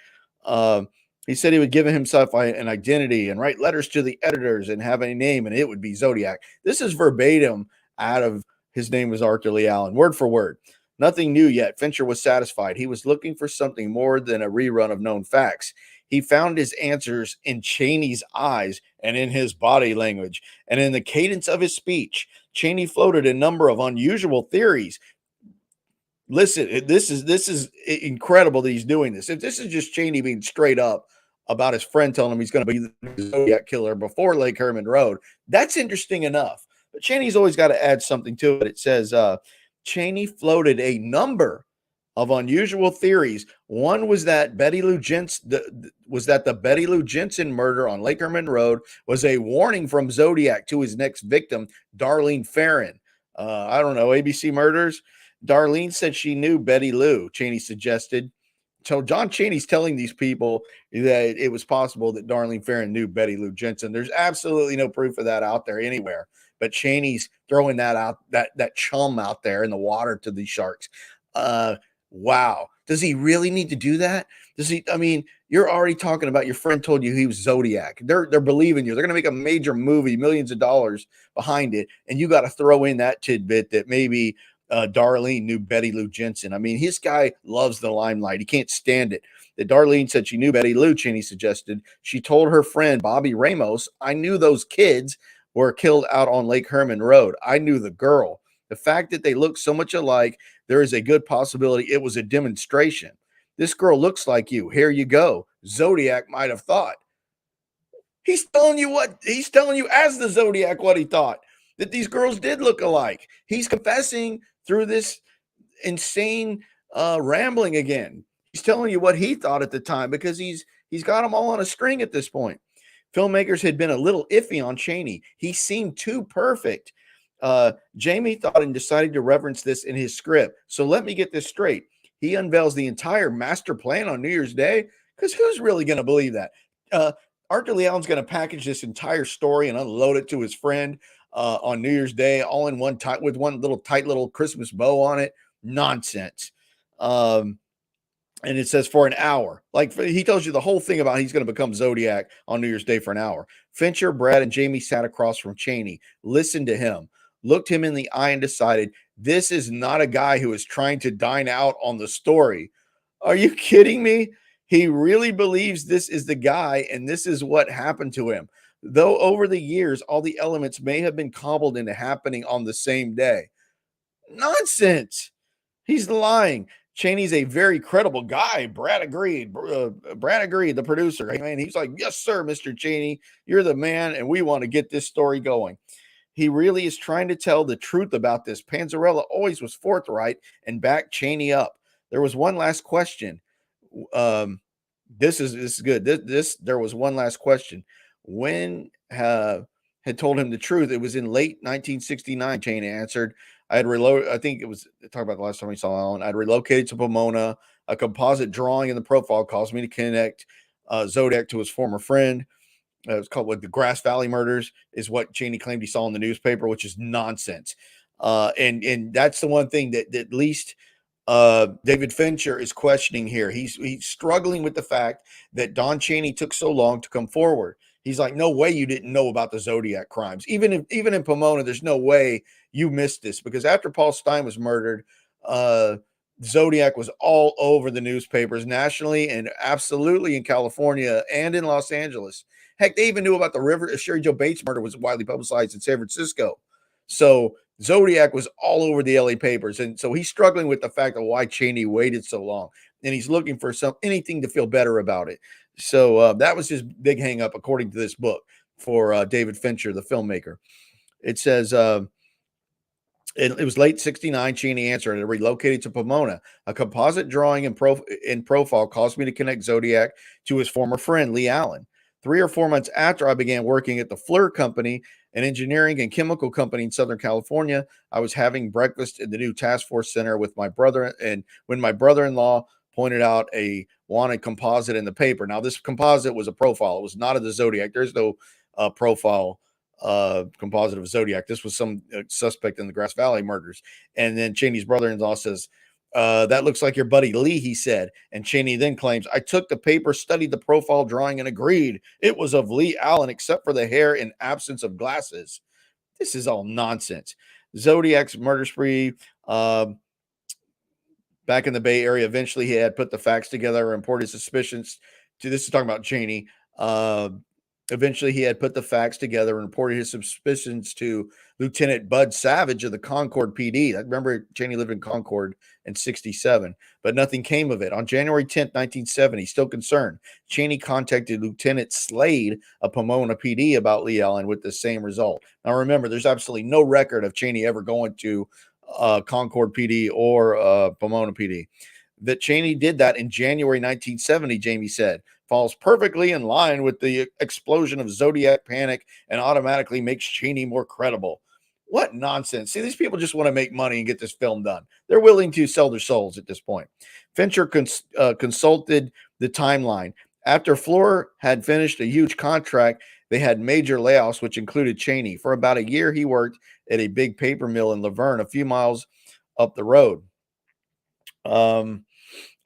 Uh, he said he would give himself an identity and write letters to the editors and have a name, and it would be Zodiac. This is verbatim out of his name was Arthur Lee Allen, word for word. Nothing new yet. Fincher was satisfied. He was looking for something more than a rerun of known facts. He found his answers in Chaney's eyes and in his body language and in the cadence of his speech. Chaney floated a number of unusual theories. Listen, this is incredible that he's doing this. If this is just Chaney being straight up about his friend telling him he's going to be the Zodiac killer before Lake Herman Road, that's interesting enough. But Chaney's always got to add something to it. It says Chaney floated a number of unusual theories. One was that the Betty Lou Jensen murder on Lake Herman Road was a warning from Zodiac to his next victim, Darlene Ferrin. I don't know, ABC Murders. Darlene said she knew Betty Lou, Chaney suggested. So John Chaney's telling these people that it was possible that Darlene Ferrin knew Betty Lou Jensen. There's absolutely no proof of that out there anywhere. But Chaney's throwing that out, that chum out there in the water to these sharks. Wow. Does he really need to do that? Does he? I mean, you're already talking about your friend told you he was Zodiac. They're believing you. They're going to make a major movie, millions of dollars behind it, and you got to throw in that tidbit that maybe Darlene knew Betty Lou Jensen. I mean, his guy loves the limelight. He can't stand it. That Darlene said she knew Betty Lou, Cheney suggested. She told her friend Bobby Ramos, I knew those kids were killed out on Lake Herman Road. I knew the girl. The fact that they look so much alike, there is a good possibility it was a demonstration. This girl looks like you. Here you go. Zodiac might have thought. He's telling you as the Zodiac what he thought, that these girls did look alike. He's confessing through this insane rambling again. He's telling you what he thought at the time because he's got them all on a string at this point. Filmmakers had been a little iffy on Chaney. He seemed too perfect. Jamie thought and decided to reference this in his script. So let me get this straight. He unveils the entire master plan on New Year's Day, because who's really going to believe that? Arthur Lee Allen's going to package this entire story and unload it to his friend on New Year's Day, all in one with one tight little Christmas bow on it. Nonsense. And it says for an hour. Like he tells you the whole thing about he's going to become Zodiac on New Year's Day for an hour. Fincher, Brad, and Jamie sat across from Chaney, listened to him, looked him in the eye, and decided this is not a guy who is trying to dine out on the story. Are you kidding me? He really believes this is the guy, and this is what happened to him. Though over the years, all the elements may have been cobbled into happening on the same day. Nonsense. He's lying. Chaney's a very credible guy. Brad agreed. The producer. I mean, he's like, yes, sir, Mr. Chaney. You're the man, and we want to get this story going. He really is trying to tell the truth about this. Panzarella always was forthright and backed Chaney up. There was one last question. This is good. There was one last question. When had told him the truth, it was in late 1969, Chaney answered. I think it was talk about the last time we saw Alan. I'd relocated to Pomona. A composite drawing in the profile caused me to connect Zodiac to his former friend. It was called the Grass Valley Murders, is what Chaney claimed he saw in the newspaper, which is nonsense. And that's the one thing that at least David Fincher is questioning here. He's struggling with the fact that Don Chaney took so long to come forward. He's like, no way you didn't know about the Zodiac crimes. Even in Pomona, there's no way you missed this, because after Paul Stein was murdered, Zodiac was all over the newspapers nationally and absolutely in California and in Los Angeles. Heck, they even knew about the Sherry Joe Bates murder was widely publicized in San Francisco. So Zodiac was all over the LA papers. And so he's struggling with the fact of why Chaney waited so long. And he's looking for anything to feel better about it. So that was his big hang up, according to this book, for David Fincher, the filmmaker. It says, it was late 69. Chaney answered, and relocated to Pomona. A composite drawing in profile caused me to connect Zodiac to his former friend, Lee Allen. 3 or 4 months after I began working at the Fleur Company, an engineering and chemical company in Southern California, I was having breakfast in the new task force center with my brother. And when my brother-in-law pointed out a wanted composite in the paper. Now, this composite was a profile. It was not of the Zodiac. There's no profile composite of Zodiac. This was some suspect in the Grass Valley murders. And then Chaney's brother-in-law says, That looks like your buddy Lee, he said. And Cheney then claims, I took the paper, studied the profile drawing, and agreed it was of Lee Allen, except for the hair and absence of glasses. This is all nonsense. Zodiac's murder spree back in the Bay Area. Eventually, he had put the facts together and reported suspicions to this is talking about Cheney. Eventually, he had put the facts together and reported his suspicions to Lieutenant Bud Savage of the Concord PD. I remember Cheney lived in Concord in 67, but nothing came of it. On January 10th, 1970, still concerned, Cheney contacted Lieutenant Slade of Pomona PD about Lee Allen with the same result. Now, remember, there's absolutely no record of Cheney ever going to Concord PD or Pomona PD. That Cheney did that in January 1970, Jamie said, falls perfectly in line with the explosion of Zodiac panic and automatically makes Cheney more credible. What nonsense. See, these people just want to make money and get this film done. They're willing to sell their souls at this point. Fincher consulted the timeline. After Floor had finished a huge contract, they had major layoffs, which included Cheney. For about a year, he worked at a big paper mill in Laverne, a few miles up the road.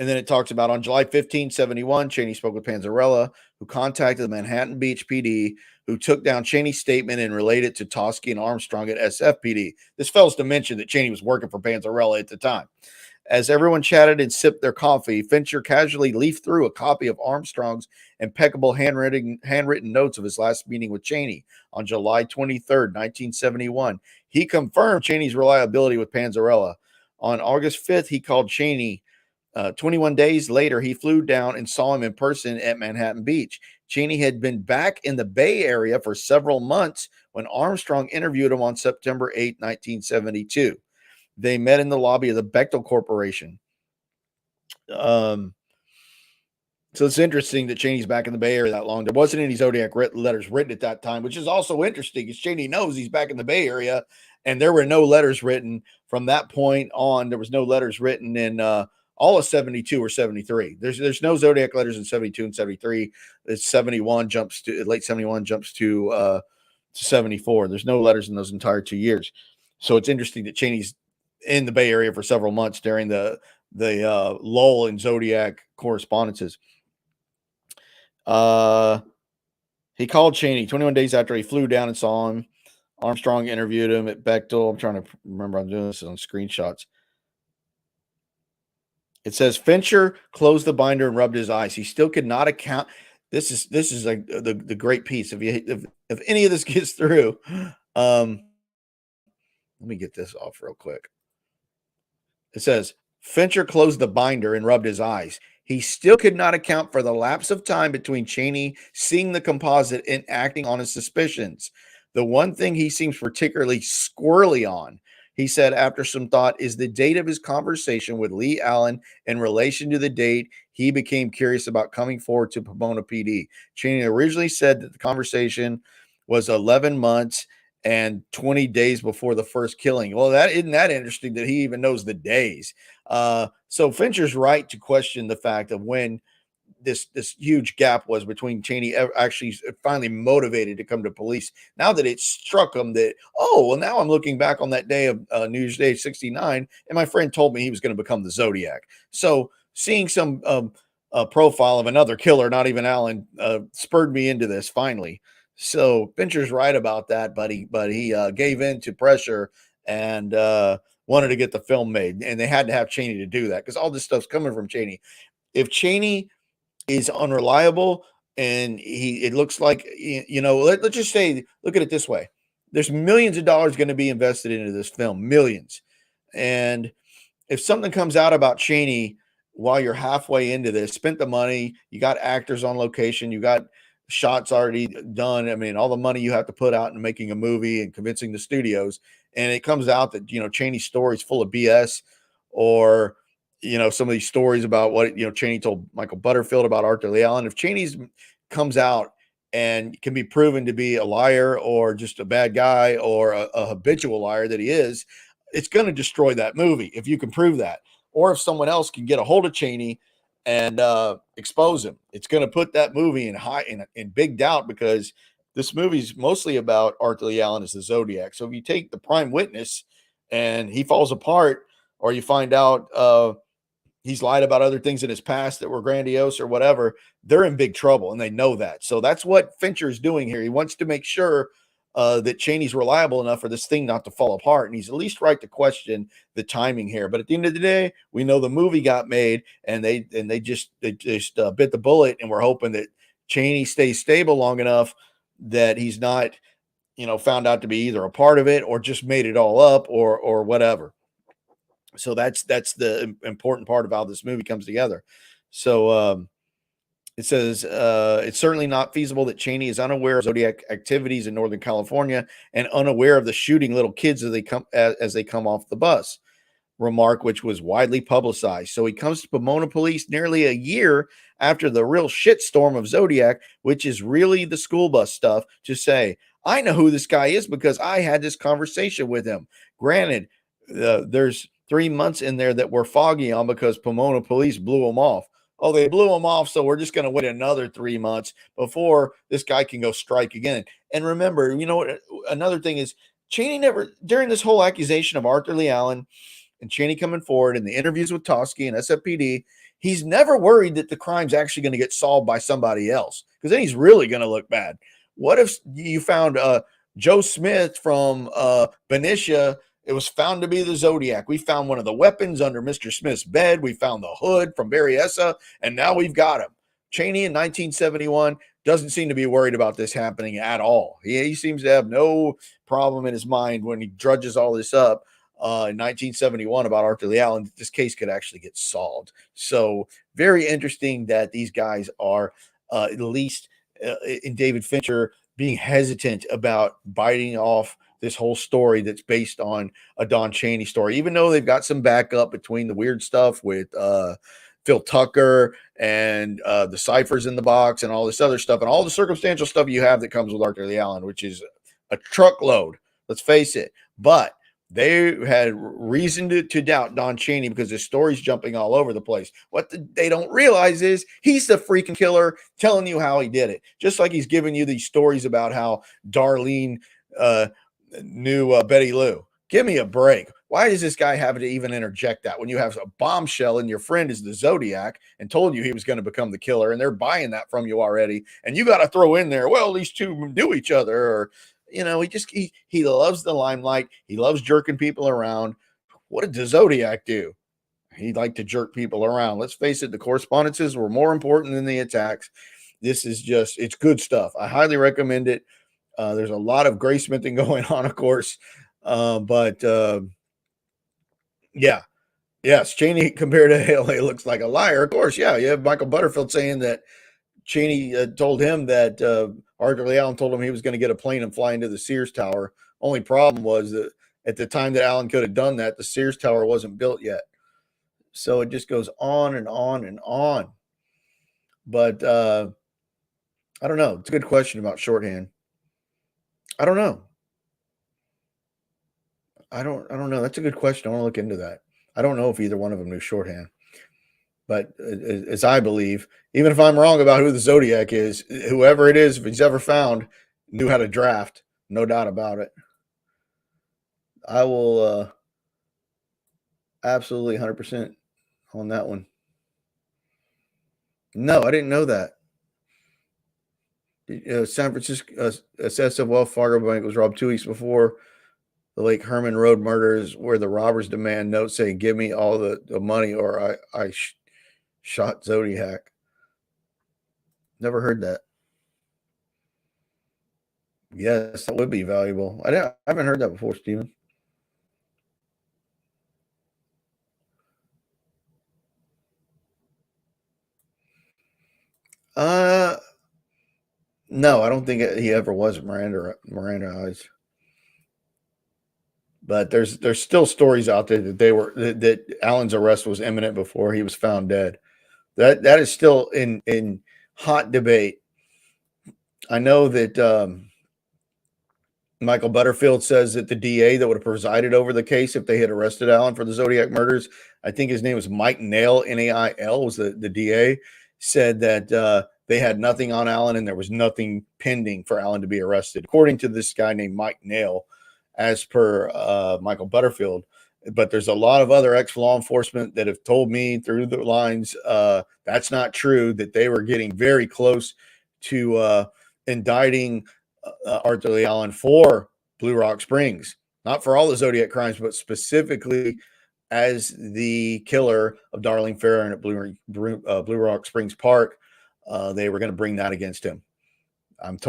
And then it talks about on July 15, 71, Cheney spoke with Panzarella, who contacted the Manhattan Beach PD, who took down Cheney's statement and related it to Toschi and Armstrong at SFPD. This fails to mention that Cheney was working for Panzarella at the time. As everyone chatted and sipped their coffee, Fincher casually leafed through a copy of Armstrong's impeccable handwritten notes of his last meeting with Cheney on July 23rd, 1971. He confirmed Cheney's reliability with Panzarella. On August 5th, he called Cheney. 21 days later, he flew down and saw him in person at Manhattan Beach. Cheney had been back in the Bay Area for several months when Armstrong interviewed him on September 8, 1972. They met in the lobby of the Bechtel Corporation. So it's interesting that Cheney's back in the Bay Area that long. There wasn't any Zodiac letters written at that time, which is also interesting because Cheney knows he's back in the Bay Area, and there were no letters written from that point on. There was no letters written in all of 72 or 73. There's no Zodiac letters in 72 and 73. It's 71 jumps to late 71 jumps to 74. There's no letters in those entire 2 years. So it's interesting that Cheney's in the Bay Area for several months during the lull in Zodiac correspondences. He called Cheney 21 days after he flew down and saw him. Armstrong interviewed him at Bechtel. I'm trying to remember. I'm doing this on screenshots. It says Fincher closed the binder and rubbed his eyes. He still could not account. This is like the great piece. If any of this gets through, let me get this off real quick. It says Fincher closed the binder and rubbed his eyes. He still could not account for the lapse of time between Cheney seeing the composite and acting on his suspicions. The one thing he seems particularly squirrely on, he said after some thought, is the date of his conversation with Lee Allen. In relation to the date, he became curious about coming forward to Pomona PD. Cheney originally said that the conversation was 11 months and 20 days before the first killing. Well, that isn't that interesting that he even knows the days. So Fincher's right to question the fact of when this huge gap was between Cheney actually finally motivated to come to police. Now that it struck him that, oh, well, now I'm looking back on that day of New Year's Day 69, and my friend told me he was going to become the Zodiac. So seeing some profile of another killer, not even Allen, spurred me into this finally. So Fincher's right about that, but he gave in to pressure and wanted to get the film made, and they had to have Cheney to do that because all this stuff's coming from Cheney. If Cheney is unreliable and it looks like, let's just say, look at it this way. There's millions of dollars going to be invested into this film, millions. And if something comes out about Cheney while you're halfway into this, spent the money, you got actors on location, you got shots already done. I mean, all the money you have to put out in making a movie and convincing the studios. And it comes out that, Cheney's story is full of BS, or, some of these stories about what, Cheney told Michael Butterfield about Arthur Lee Allen. If Cheney's comes out and can be proven to be a liar or just a bad guy or a habitual liar that he is, it's going to destroy that movie if you can prove that. Or if someone else can get a hold of Cheney and expose him, it's going to put that movie in big doubt, because this movie's mostly about Arthur Lee Allen as the Zodiac. So if you take the prime witness and he falls apart, or you find out he's lied about other things in his past that were grandiose or whatever, they're in big trouble, and they know that. So that's what Fincher is doing here. He wants to make sure that Cheney's reliable enough for this thing not to fall apart, and he's at least right to question the timing here. But at the end of the day, we know the movie got made, and they just bit the bullet, and we're hoping that Cheney stays stable long enough that he's not, found out to be either a part of it or just made it all up or whatever. So that's the important part of how this movie comes together. So it says it's certainly not feasible that Cheney is unaware of Zodiac activities in Northern California and unaware of the shooting little kids as they come off the bus. Remark which was widely publicized. So he comes to Pomona police nearly a year after the real shitstorm of Zodiac, which is really the school bus stuff, to say, I know who this guy is because I had this conversation with him. Granted, there's 3 months in there that were foggy on because Pomona police blew him off. Oh, they blew him off, so we're just going to wait another 3 months before this guy can go strike again. And remember, what? Another thing is, Cheney never, during this whole accusation of Arthur Lee Allen and Cheney coming forward in the interviews with Toschi and SFPD, he's never worried that the crime's actually going to get solved by somebody else, because then he's really going to look bad. What if you found Joe Smith from Benicia? It was found to be the Zodiac. We found one of the weapons under Mr. Smith's bed. We found the hood from Berryessa, and now we've got him. Cheney in 1971 doesn't seem to be worried about this happening at all. He seems to have no problem in his mind when he drudges all this up in 1971 about Arthur Lee Allen. This case could actually get solved. So very interesting that these guys are at least in David Fincher being hesitant about biting off this whole story that's based on a Don Cheney story, even though they've got some backup between the weird stuff with Phil Tucker and the ciphers in the box and all this other stuff and all the circumstantial stuff you have that comes with Arthur Lee Allen, which is a truckload, let's face it. But they had reason to doubt Don Cheney because his story's jumping all over the place. What they don't realize is he's the freaking killer telling you how he did it. Just like he's giving you these stories about how Darlene knew Betty Lou. Give me a break. Why does this guy have to even interject that when you have a bombshell and your friend is the Zodiac and told you he was going to become the killer, and they're buying that from you already, and you got to throw in there, well, these two knew each other, or he loves the limelight. He loves jerking people around. What did the Zodiac do? He'd like to jerk people around. Let's face it, the correspondences were more important than the attacks. This is it's good stuff. I highly recommend it. There's a lot of Graysmithing going on, of course. But yes, Cheney compared to Haley looks like a liar. Of course, yeah. You have Michael Butterfield saying that Cheney told him that Arthur Lee Allen told him he was going to get a plane and fly into the Sears Tower. Only problem was that at the time that Allen could have done that, the Sears Tower wasn't built yet. So it just goes on and on and on. But I don't know. It's a good question about shorthand. I don't know. I don't know. That's a good question. I want to look into that. I don't know if either one of them knew shorthand. But as I believe, even if I'm wrong about who the Zodiac is, whoever it is, if he's ever found, knew how to draft. No doubt about it. I will absolutely 100% on that one. No, I didn't know that. San Francisco, SS of Wells Fargo Bank was robbed 2 weeks before the Lake Herman Road murders, where the robbers demand notes saying, give me all the money or I shot Zodiac. Never heard that. Yes, that would be valuable. I haven't heard that before, Stephen. No, I don't think he ever was Miranda Eyes. But there's still stories out there that that Allen's arrest was imminent before he was found dead. That is still in hot debate. I know that Michael Butterfield says that the DA that would have presided over the case if they had arrested Allen for the Zodiac murders, I think his name was Mike Nail, Nail was the DA, said that they had nothing on Allen and there was nothing pending for Allen to be arrested. According to this guy named Mike Nail, as per Michael Butterfield, But there's a lot of other ex-law enforcement that have told me through the lines that's not true, that they were getting very close to indicting Arthur Lee Allen for Blue Rock Springs, not for all the Zodiac crimes, but specifically as the killer of Darlene Ferrin at Blue Rock Springs Park. They were going to bring that against him. I've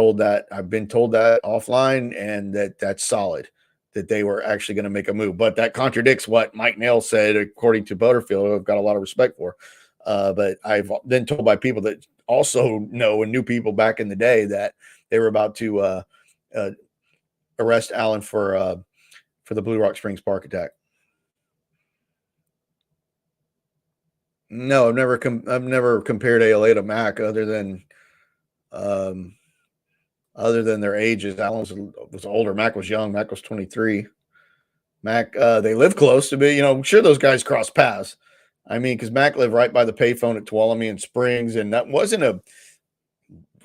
been told that offline, and that's solid, that they were actually going to make a move. But that contradicts what Mike Nail said, according to Butterfield, who I've got a lot of respect for. But I've been told by people that also know and knew people back in the day that they were about to arrest Allen for the Blue Rock Springs Park attack. No, I've never compared ALA to Mac other than their ages. Allen was older. Mac was young. Mac was 23. Mac, they live close to me. Sure, those guys cross paths. I mean, because Mac lived right by the payphone at Tuolumne and Springs, and that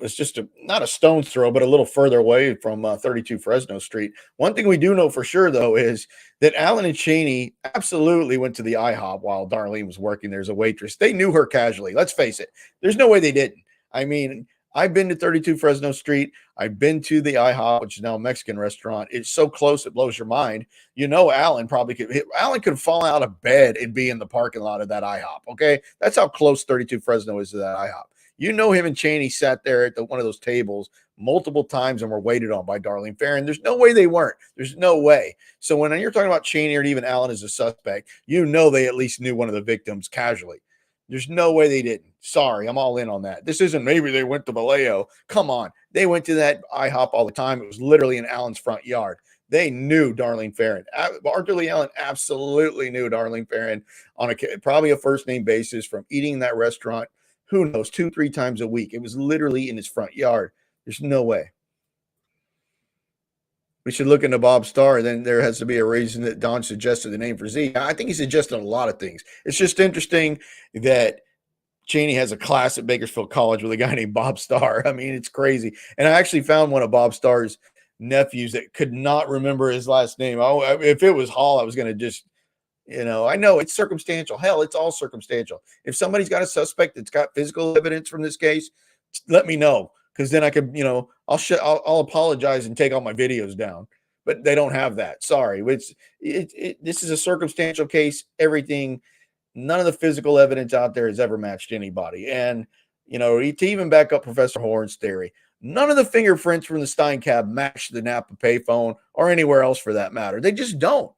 it's just not a stone's throw, but a little further away from 32 Fresno Street. One thing we do know for sure, though, is that Allen and Cheney absolutely went to the IHOP while Darlene was working there as a waitress. They knew her casually. Let's face it. There's no way they didn't. I mean, I've been to 32 Fresno Street. I've been to the IHOP, which is now a Mexican restaurant. It's so close, it blows your mind. Allen could fall out of bed and be in the parking lot of that IHOP, okay? That's how close 32 Fresno is to that IHOP. Him and Cheney sat there at one of those tables multiple times and were waited on by Darlene Ferrin. There's no way they weren't. There's no way. So when you're talking about Cheney or even Allen as a suspect, they at least knew one of the victims casually. There's no way they didn't. Sorry, I'm all in on that. This isn't maybe they went to Vallejo. Come on. They went to that IHOP all the time. It was literally in Allen's front yard. They knew Darlene Ferrin. Arthur Lee Allen absolutely knew Darlene Ferrin on probably a first-name basis from eating in that restaurant. Who knows, 2-3 times a week. It was literally in his front yard. There's no way. We should look into Bob Starr. Then there has to be a reason that Don suggested the name for Z. I think he suggested a lot of things. It's just interesting that Cheney has a class at Bakersfield College with a guy named Bob Starr. I mean, it's crazy. And I actually found one of Bob Starr's nephews that could not remember his last name. If it was Hall, I was going to just, I know it's circumstantial. Hell, it's all circumstantial. If somebody's got a suspect that's got physical evidence from this case, let me know, because then I could, I'll apologize and take all my videos down. But they don't have that. Sorry. This is a circumstantial case. Everything. None of the physical evidence out there has ever matched anybody. And, to even back up Professor Horn's theory, none of the fingerprints from the Stein cab match the Napa payphone or anywhere else for that matter. They just don't.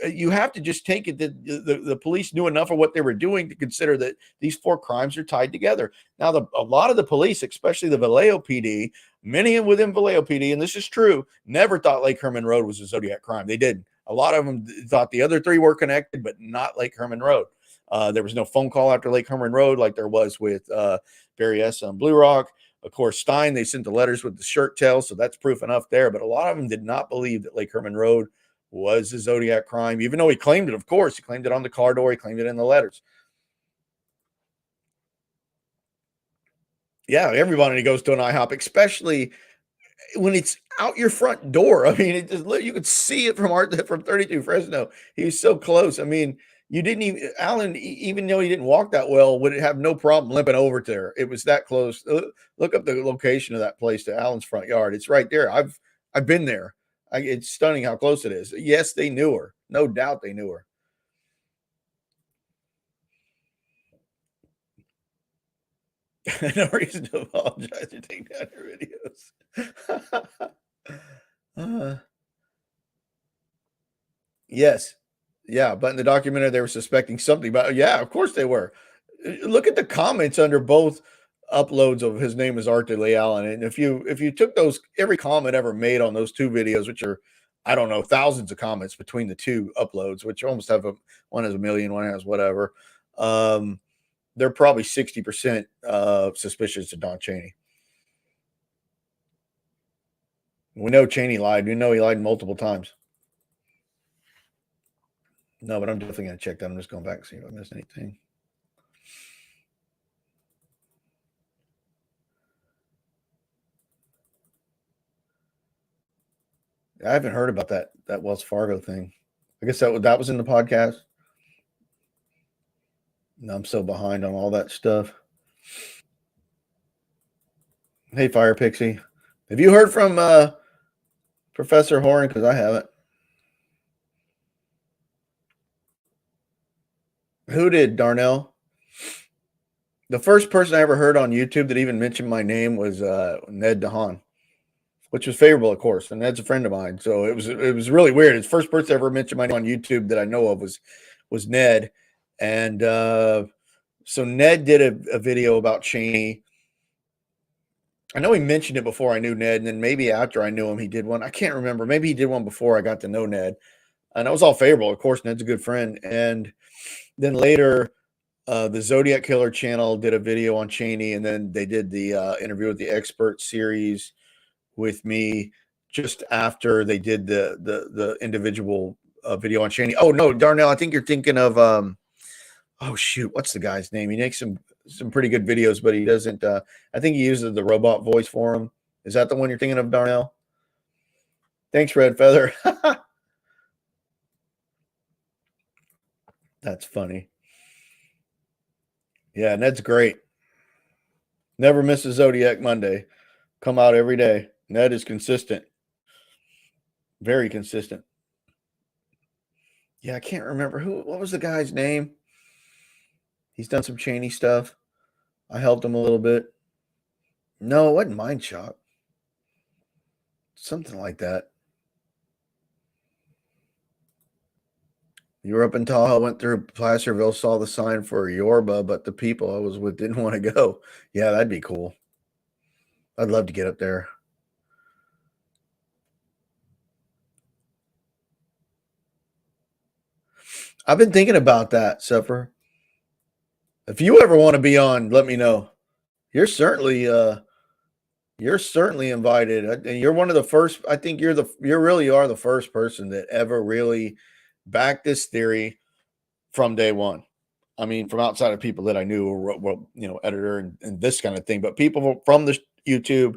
You have to just take it that the police knew enough of what they were doing to consider that these 4 crimes are tied together. Now, a lot of the police, especially the Vallejo PD, many within Vallejo PD, and this is true, never thought Lake Herman Road was a Zodiac crime. They didn't. A lot of them thought the other 3 were connected, but not Lake Herman Road. There was no phone call after Lake Herman Road like there was with Barry S. on Blue Rock. Of course, Stein, they sent the letters with the shirt tail, so that's proof enough there. But a lot of them did not believe that Lake Herman Road was a Zodiac crime, even though he claimed it, of course. He claimed it on the car door. He claimed it in the letters. Yeah, everybody goes to an IHOP, especially when it's out your front door. I mean, you could see it from 32 Fresno. He was so close. I mean, Allen, even though he didn't walk that well, would have no problem limping over to her. It was that close. Look up the location of that place to Allen's front yard. It's right there. I've been there. It's stunning how close it is. Yes, they knew her. No doubt they knew her. No reason to apologize or take down your videos. Yes. Yeah, but in the documentary, they were suspecting something. But yeah, of course they were. Look at the comments under both uploads of his name is Arthur Lee Allen. And if you took every comment ever made on those 2 videos, which are, I don't know, thousands of comments between the 2 uploads, which almost have one has 1 million, one has whatever. They're probably 60% suspicious of Don Cheney. We know Cheney lied. We know he lied multiple times. No, but I'm definitely going to check that. I'm just going back and see if I missed anything. I haven't heard about that Wells Fargo thing. I guess that was in the podcast. No, I'm so behind on all that stuff. Hey, Fire Pixie, have you heard from Professor Horn? Because I haven't. Who did, Darnell? The first person I ever heard on YouTube that even mentioned my name was Ned DeHaan, which was favorable, of course. And Ned's a friend of mine, so it was really weird. His first person ever mentioned my name on YouTube that I know of was Ned, and so Ned did a video about Cheney. I know he mentioned it before I knew Ned, and then maybe after I knew him, he did one. I can't remember. Maybe he did one before I got to know Ned, and it was all favorable. Of course, Ned's a good friend, and then later. The Zodiac Killer channel did a video on Cheney, and then they did the interview with the expert series with me just after they did the individual video on Cheney. Oh no, Darnell, I think you're thinking of oh shoot, what's the guy's name? He makes some pretty good videos, but he doesn't. I think he uses the robot voice for him. Is that the one you're thinking of, Darnell? Thanks, Red Feather. That's funny. Yeah, Ned's great. Never misses Zodiac Monday. Come out every day. Ned is consistent. Very consistent. Yeah, I can't remember what was the guy's name? He's done some Cheney stuff. I helped him a little bit. No, it wasn't Mind Shop. Something like that. You were up in Tahoe, went through Placerville, saw the sign for Yorba, but the people I was with didn't want to go. Yeah, that'd be cool. I'd love to get up there. I've been thinking about that, Suffer. If you ever want to be on, let me know. You're certainly invited. And you're one of the first. I think you really are the first person that ever really backed this theory from day one. I mean, from outside of people that I knew were editor and this kind of thing, but people from the YouTube,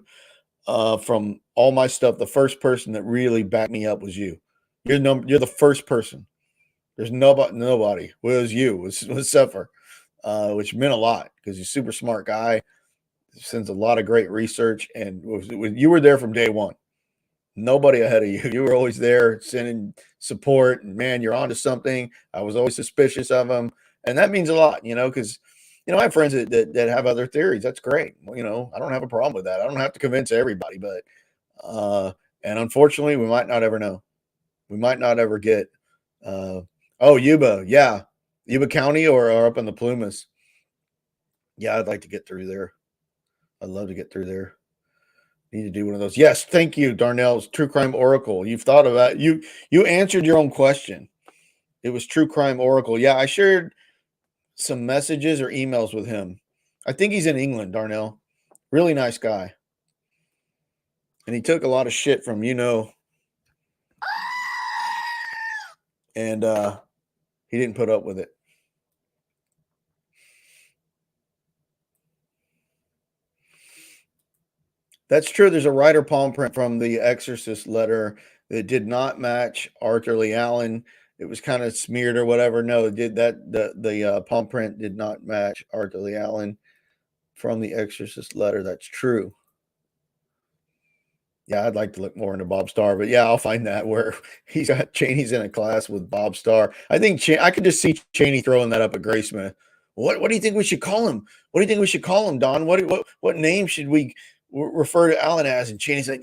from all my stuff, the first person that really backed me up was you. You're the first person. There's nobody. Well, it was you. Was Suffer, which meant a lot because he's a super smart guy. Sends a lot of great research, and you were there from day one. Nobody ahead of you. You were always there sending support, and man, you're onto something. I was always suspicious of him, and that means a lot, because I have friends that have other theories. That's great. Well, I don't have a problem with that. I don't have to convince everybody, but and unfortunately, we might not ever know. We might not ever get. Yuba, yeah, Yuba County or up in the Plumas. Yeah, I'd like to get through there. I'd love to get through there. Need to do one of those. Yes, thank you, Darnell's True Crime Oracle. You've thought of that. You answered your own question. It was True Crime Oracle. Yeah, I shared some messages or emails with him. I think he's in England, Darnell. Really nice guy. And he took a lot of shit from and he didn't put up with it. That's true. There's a writer palm print from the Exorcist letter that did not match Arthur Lee Allen. It was kind of smeared or whatever. No, it did that. The palm print did not match Arthur Lee Allen from the Exorcist letter. That's true. Yeah, I'd like to look more into Bob Starr, but yeah, I'll find that where he's got Cheney's in a class with Bob Starr. I think I could just see Cheney throwing that up at Graysmith. What do you think we should call him? What do you think we should call him, Don? What name should we refer to Allen as? And Cheney said,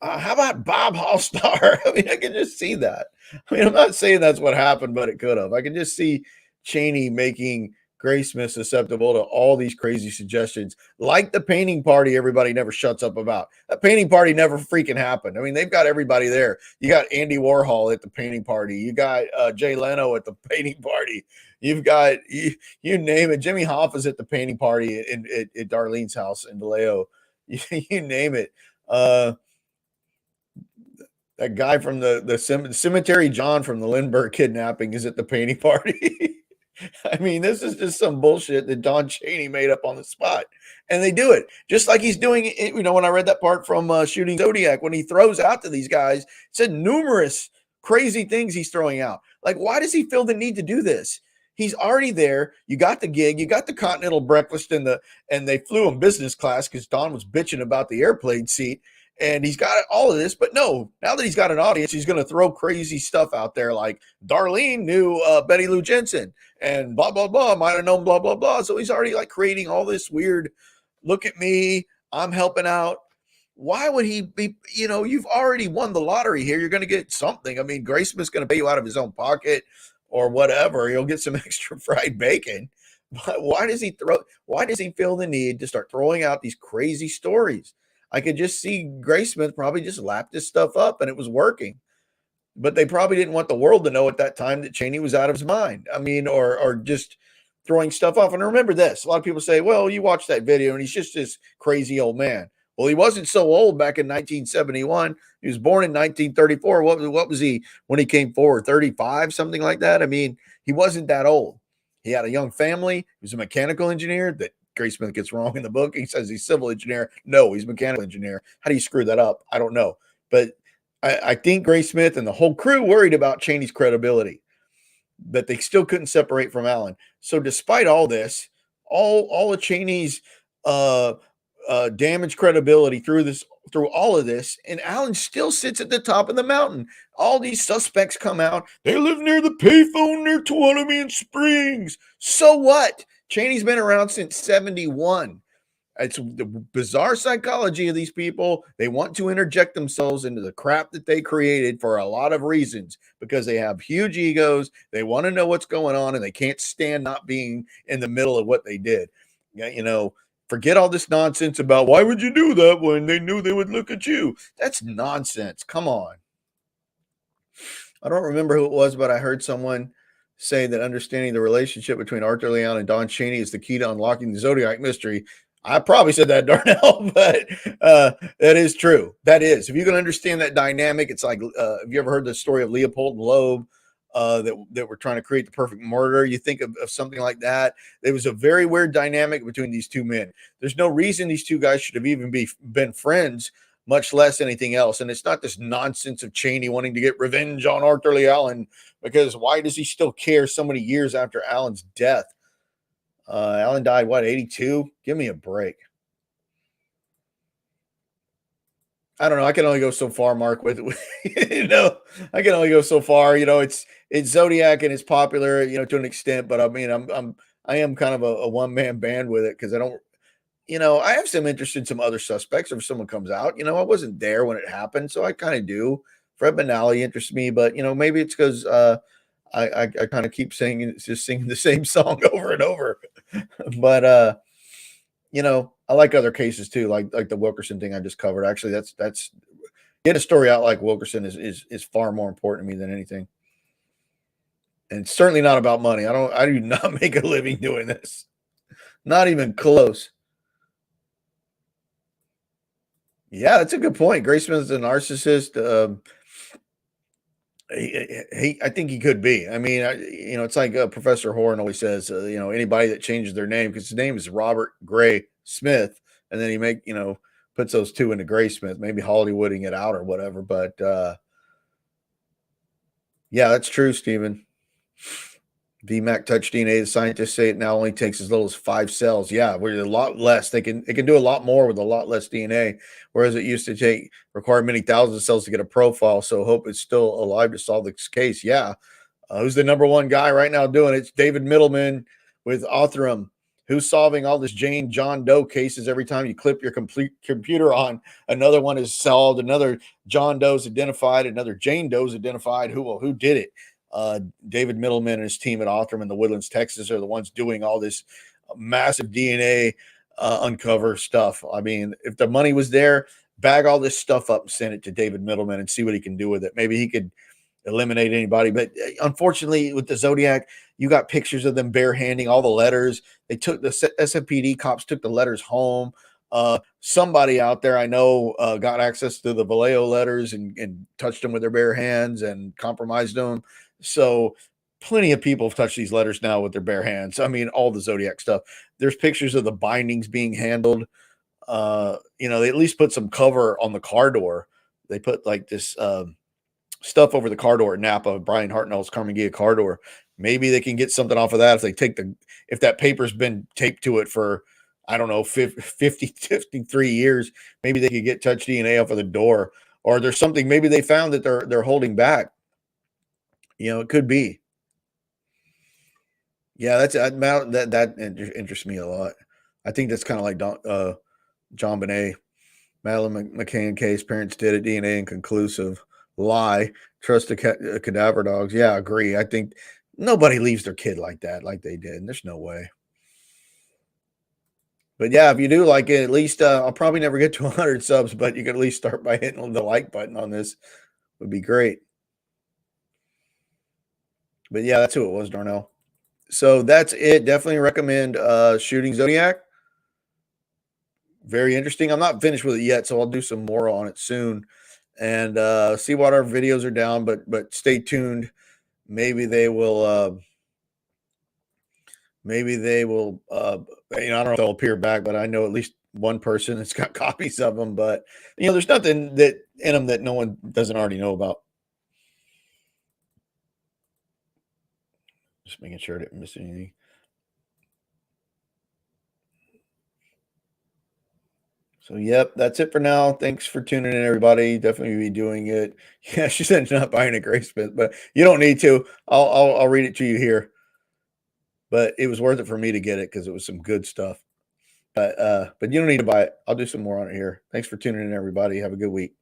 how about Bob Hallstar? I mean, I can just see that. I mean, I'm not saying that's what happened, but it could have. I can just see Cheney making Graysmith susceptible to all these crazy suggestions, like the painting party everybody never shuts up about. That painting party never freaking happened. I mean, they've got everybody there. You got Andy Warhol at the painting party. You got Jay Leno at the painting party. You've got, you name it. Jimmy Hoffa's at the painting party at Darlene's house in DeLeo. You name it. That guy from the Cemetery John from the Lindbergh kidnapping is at the painting party. I mean, this is just some bullshit that Don Cheney made up on the spot. And they do it just like he's doing it. When I read that part from Shooting Zodiac, when he throws out to these guys, it said numerous crazy things he's throwing out. Like, why does he feel the need to do this? He's already there. You got the gig. You got the continental breakfast and they flew him business class because Don was bitching about the airplane seat. And he's got all of this, but no, now that he's got an audience, he's going to throw crazy stuff out there like Darlene knew Betty Lou Jensen and blah, blah, blah, might have known blah, blah, blah. So he's already like creating all this weird, look at me, I'm helping out. Why would he be, you've already won the lottery here. You're going to get something. I mean, Graysmith's going to pay you out of his own pocket or whatever. He'll get some extra fried bacon. But why does he feel the need to start throwing out these crazy stories? I could just see Graysmith probably just lapped this stuff up and it was working. But they probably didn't want the world to know at that time that Cheney was out of his mind. I mean, or just throwing stuff off. And remember this, a lot of people say, well, you watch that video and he's just this crazy old man. Well, he wasn't so old back in 1971. He was born in 1934. What was he when he came forward? 35, something like that? I mean, he wasn't that old. He had a young family. He was a mechanical engineer that Graysmith gets wrong in the book. He says he's civil engineer. No, he's a mechanical engineer. How do you screw that up? I don't know. But I think Graysmith and the whole crew worried about Cheney's credibility, but they still couldn't separate from Allen. So despite all this, all of Cheney's damaged credibility through all of this, and Allen still sits at the top of the mountain. All these suspects come out. They live near the payphone near Tuolumne Springs. So what? Cheney's been around since 71. It's the bizarre psychology of these people. They want to interject themselves into the crap that they created for a lot of reasons because they have huge egos. They want to know what's going on, and they can't stand not being in the middle of what they did. Forget all this nonsense about why would you do that when they knew they would look at you. That's nonsense. Come on. I don't remember who it was, but I heard someone say that understanding the relationship between Arthur Leon and Don Cheney is the key to unlocking the Zodiac mystery. I probably said that, Darnell, but that is true. That is. If you can understand that dynamic, it's like, have you ever heard the story of Leopold and Loeb that were trying to create the perfect murder? You think of something like that. There was a very weird dynamic between these two men. There's no reason these two guys should have even been friends, much less anything else. And it's not this nonsense of Cheney wanting to get revenge on Arthur Lee Allen, because why does he still care so many years after Allen's death? Allen died, 82? Give me a break. I don't know. I can only go so far, Mark, with I can only go so far. It's Zodiac and it's popular, to an extent, but I mean, I am kind of a one-man band with it because I don't, I have some interest in some other suspects if someone comes out. I wasn't there when it happened, so I kind of do. Fred Benally interests me, but maybe it's because I kind of keep singing the same song over and over. But I like other cases too, like the Wilkerson thing I just covered. Actually, that's get a story out like Wilkerson is far more important to me than anything. And it's certainly not about money. I do not make a living doing this. Not even close. Yeah, that's a good point. Graysmith is a narcissist. I think he could be. I mean, it's like Professor Horn always says, anybody that changes their name, because his name is Robert Gray Smith, and then he puts those two into Graysmith, maybe Hollywooding it out or whatever. But yeah, that's true, Stephen. VMAC touch DNA. The scientists say it now only takes as little as 5 cells. Yeah, we're a lot less. They can do a lot more with a lot less DNA, whereas it used to require many thousands of cells to get a profile. So hope it's still alive to solve this case. Yeah, who's the number one guy right now doing it? It's David Middleman with Othram, who's solving all this John Doe cases. Every time you clip your complete computer on, another one is solved. Another John Doe's identified. Another Jane Doe's identified. Who did it? David Middleman and his team at Othram in the Woodlands, Texas, are the ones doing all this massive DNA uncover stuff. I mean, if the money was there, bag all this stuff up and send it to David Middleman and see what he can do with it. Maybe he could eliminate anybody. But unfortunately, with the Zodiac, you got pictures of them barehanding all the letters. They took the SFPD cops took the letters home. Somebody out there I know got access to the Vallejo letters and touched them with their bare hands and compromised them. So plenty of people have touched these letters now with their bare hands. I mean, all the Zodiac stuff. There's pictures of the bindings being handled. They at least put some cover on the car door. They put like this stuff over the car door at Napa, Brian Hartnell's Carnegie car door. Maybe they can get something off of that if they take if that paper's been taped to it for, I don't know, 53 years. Maybe they could get touch DNA off of the door, or there's something. Maybe they found that they're holding back. It could be. Yeah, that interests me a lot. I think that's kind of like John Bonet, Madeline McCann case. Parents did it. DNA inconclusive. Lie. Trust the cadaver dogs. Yeah, I agree. I think nobody leaves their kid like that, like they did. And there's no way. But yeah, if you do like it, at least I'll probably never get to 100 subs, but you can at least start by hitting the like button on this. Would be great. But yeah, that's who it was, Darnell. So that's it. Definitely recommend shooting Zodiac. Very interesting. I'm not finished with it yet, so I'll do some more on it soon. And Seawater videos are down, but stay tuned. Maybe they will. Maybe they will. I don't know if they'll appear back, but I know at least one person that's got copies of them. But there's nothing that in them that no one doesn't already know about. Just making sure I didn't miss anything. So, yep, that's it for now. Thanks for tuning in, everybody. Definitely be doing it. Yeah, she said not buying a Graysmith, but you don't need to. I'll read it to you here. But it was worth it for me to get it because it was some good stuff. But you don't need to buy it. I'll do some more on it here. Thanks for tuning in, everybody. Have a good week.